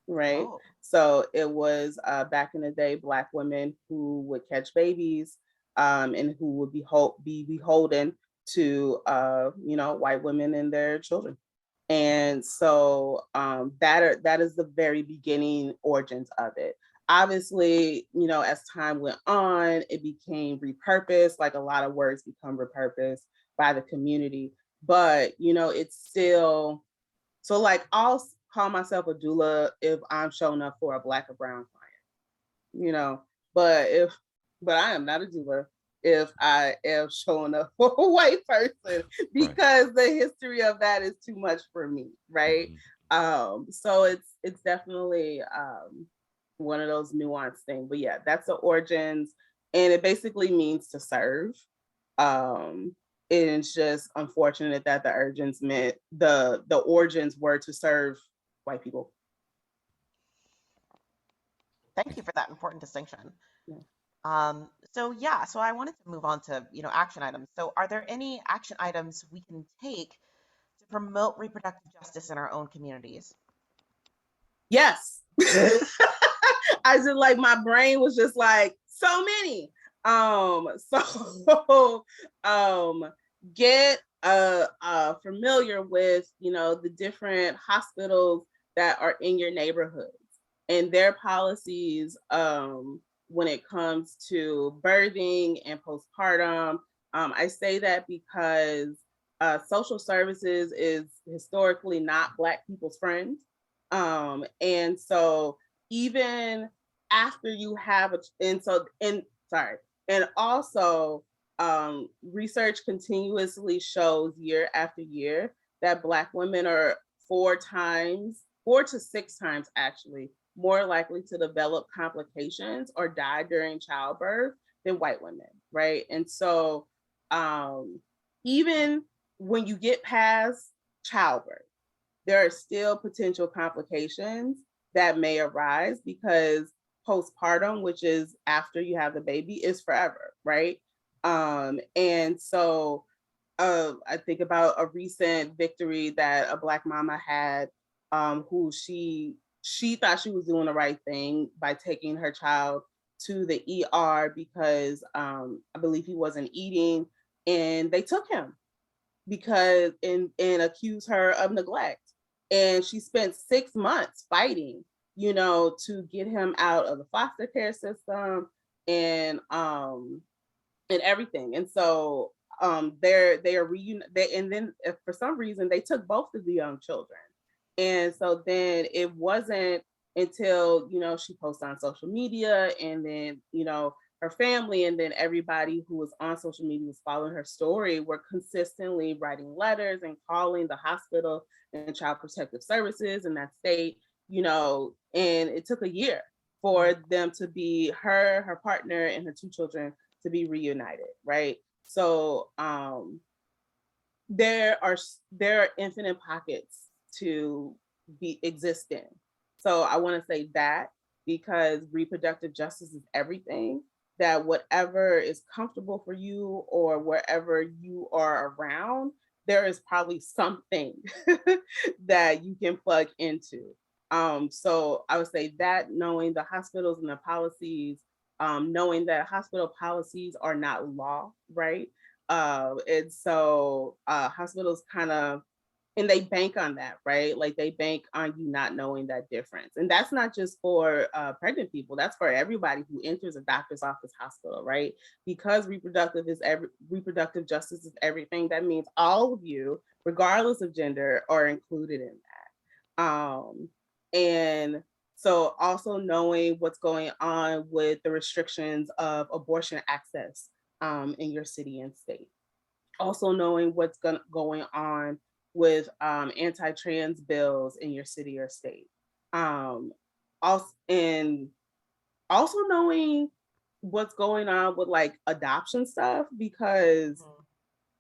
Right. Oh. So it was back in the day, Black women who would catch babies and who would be beholden to, white women and their children. And so that is the very beginning origins of it. Obviously, as time went on, it became repurposed, like a lot of words become repurposed by the community. But, it's still, so like I'll call myself a doula if I'm showing up for a Black or brown client, but I am not a doula if I am showing up for a white person, because the history of that is too much for me, right? So it's definitely one of those nuanced things. But yeah, that's the origins, and it basically means to serve. It's just unfortunate that the origins were to serve white people. Thank you for that important distinction. Yeah. So I wanted to move on to, action items. So are there any action items we can take to promote reproductive justice in our own communities? Yes. I just like, my brain was just like, so many. Get familiar with, the different hospitals that are in your neighborhoods and their policies when it comes to birthing and postpartum. I say that because social services is historically not Black people's friends. And so even after you have and also research continuously shows year after year that Black women are 4 to 6 times actually more likely to develop complications or die during childbirth than white women, right? And so even when you get past childbirth, there are still potential complications that may arise because postpartum, which is after you have the baby, is forever, right? And so I think about a recent victory that a Black mama had, who she thought she was doing the right thing by taking her child to the ER because I believe he wasn't eating, and they took him because and accused her of neglect. And she spent 6 months fighting, to get him out of the foster care system and everything. And so they are and then if for some reason they took both of the young children. And so then it wasn't until she posted on social media, and then her family and then everybody who was on social media was following her story were consistently writing letters and calling the hospital and child protective services in that state, and it took a year for them to be her partner and her 2 children to be reunited, right? So there are infinite pockets to be exist in. So I want to say that because reproductive justice is everything, that whatever is comfortable for you or wherever you are around, there is probably something that you can plug into. So I would say that knowing the hospitals and the policies, knowing that hospital policies are not law, right? And so hospitals kind of, and they bank on that, right? Like they bank on you not knowing that difference. And that's not just for pregnant people, that's for everybody who enters a doctor's office, hospital, right? Because reproductive justice is everything. That means all of you, regardless of gender, are included in that. And so also knowing what's going on with the restrictions of abortion access in your city and state. Also knowing what's going on with anti-trans bills in your city or state. Also knowing what's going on with like adoption stuff, because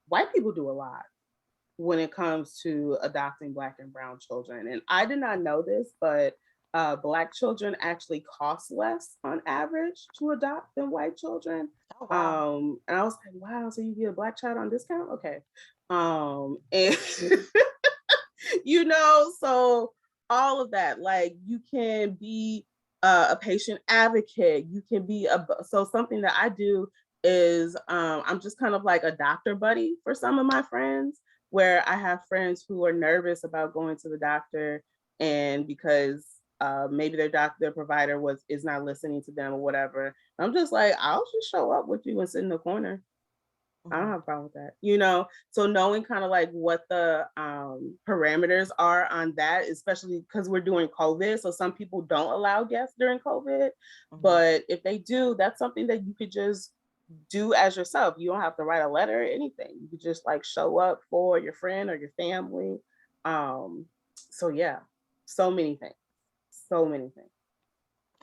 white people do a lot when it comes to adopting Black and brown children. And I did not know this, but Black children actually cost less on average to adopt than white children. Oh, wow. And I was like, wow, so you get a Black child on discount? Okay. And so all of that, like you can be a patient advocate, you can be so something that I do is I'm just kind of like a doctor buddy for some of my friends, where I have friends who are nervous about going to the doctor, and because maybe their provider is not listening to them or whatever. I'm just like, I'll just show up with you and sit in the corner. I don't have a problem with that, so knowing kind of like what the parameters are on that, especially because we're doing COVID. So some people don't allow guests during COVID, but if they do, that's something that you could just do as yourself. You don't have to write a letter or anything. You could just like show up for your friend or your family. So yeah, so many things.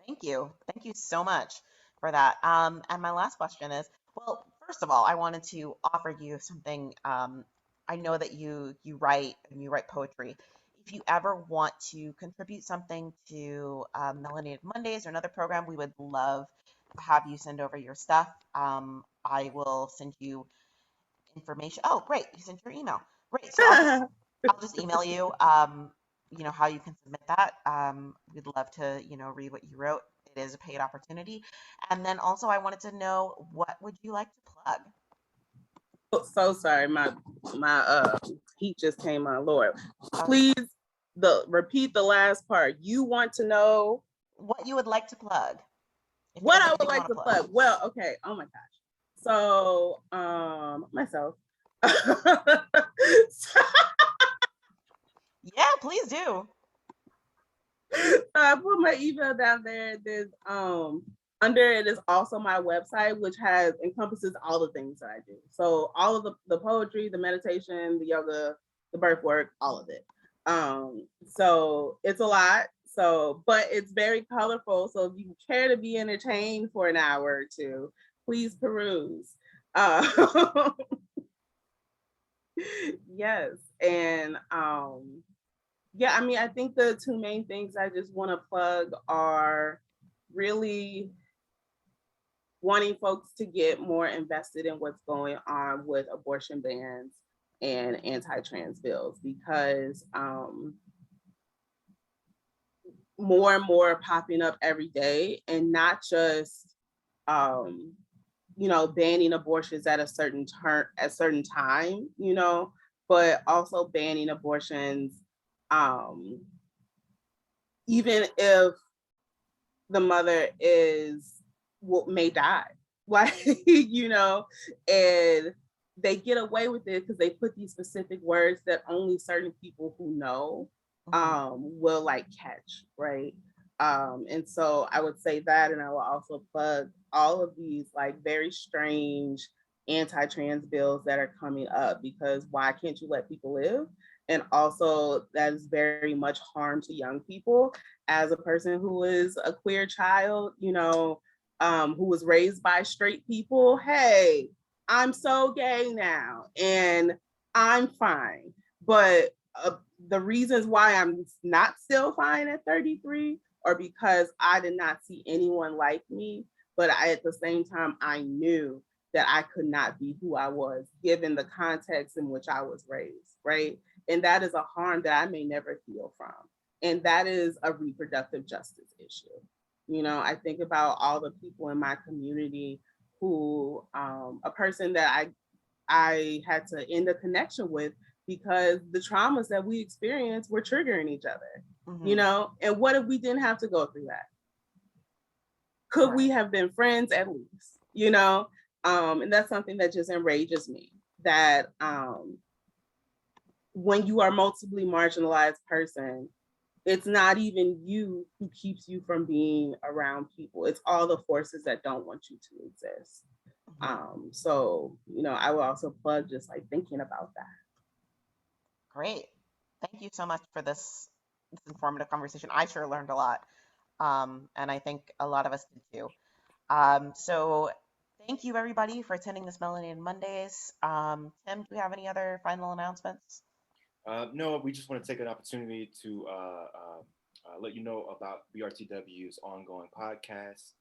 Thank you. Thank you so much for that. And my last question is, well, first of all, I wanted to offer you something. I know that you write and you write poetry. If you ever want to contribute something to Melanated Mondays or another program, we would love to have you send over your stuff. I will send you information. Oh, great. You sent your email. Great. So I'll just email you, how you can submit that. We'd love to, read what you wrote. It is a paid opportunity. And then also I wanted to know, what would you like to plug? So sorry, my heat just came on. Lord, Okay. please repeat the last part. You want to know what you would like to plug. What I would like to plug. Well, okay. Oh my gosh. So myself. Yeah, please do. I put my email down there. There's under it is also my website, which encompasses all the things that I do. So all of the poetry, the meditation, the yoga, the birth work, all of it. So it's a lot. So, but it's very colorful. So if you care to be entertained for an hour or two, please peruse. Yes. And yeah, I mean, I think the two main things I just want to plug are really wanting folks to get more invested in what's going on with abortion bans and anti-trans bills, because more and more are popping up every day, and not just banning abortions at a certain time, but also banning abortions even if the mother may die, like, and they get away with it because they put these specific words that only certain people who know will like catch, right? And so I would say that, and I will also plug all of these like very strange anti-trans bills that are coming up, because why can't you let people live? And also that is very much harm to young people. As a person who is a queer child, who was raised by straight people, hey, I'm so gay now and I'm fine. But the reasons why I'm not still fine at 33 are because I did not see anyone like me, but at the same time, I knew that I could not be who I was given the context in which I was raised, right? And that is a harm that I may never heal from. And that is a reproductive justice issue. I think about all the people in my community who, a person that I had to end a connection with because the traumas that we experienced were triggering each other, and what if we didn't have to go through that? Could we have been friends at least, and that's something that just enrages me, that when you are a multiply marginalized person, it's not even you who keeps you from being around people. It's all the forces that don't want you to exist. So, I will also plug just like thinking about that. Great. Thank you so much for this informative conversation. I sure learned a lot. And I think a lot of us did too. So thank you everybody for attending this Melanated Mondays. Tim, do we have any other final announcements? No, we just want to take an opportunity to let you know about BRTW's ongoing podcast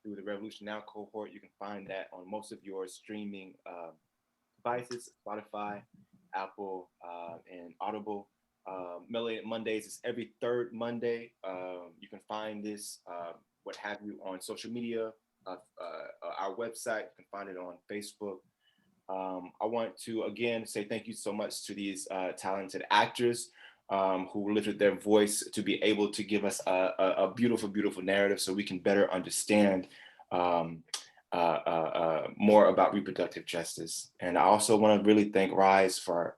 through the Revolution Now cohort. You can find that on most of your streaming devices, Spotify, Apple, and Audible. Melanated Mondays is every third Monday. You can find this, what have you, on social media, our website. You can find it on Facebook. I want to again say thank you so much to these talented actors who lifted their voice to be able to give us a beautiful, beautiful narrative so we can better understand more about reproductive justice. And I also want to really thank Rise for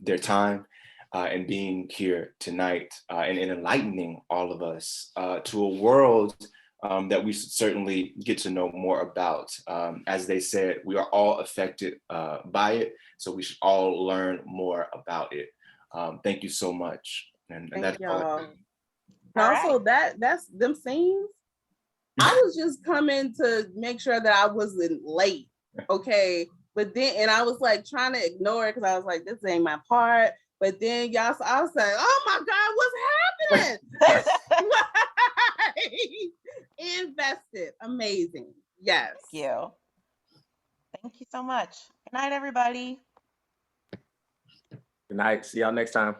their time and being here tonight and enlightening all of us to a world that we should certainly get to know more about. As they said, we are all affected by it, so we should all learn more about it. Thank you so much. And that's all. And also that's them scenes. I was just coming to make sure that I wasn't late, okay? But then, and I was like trying to ignore it because I was like, this ain't my part. But then y'all, I was like, oh my God, what's happening? Invested. Amazing. Yes. Thank you. Thank you so much. Good night, everybody. Good night. See y'all next time.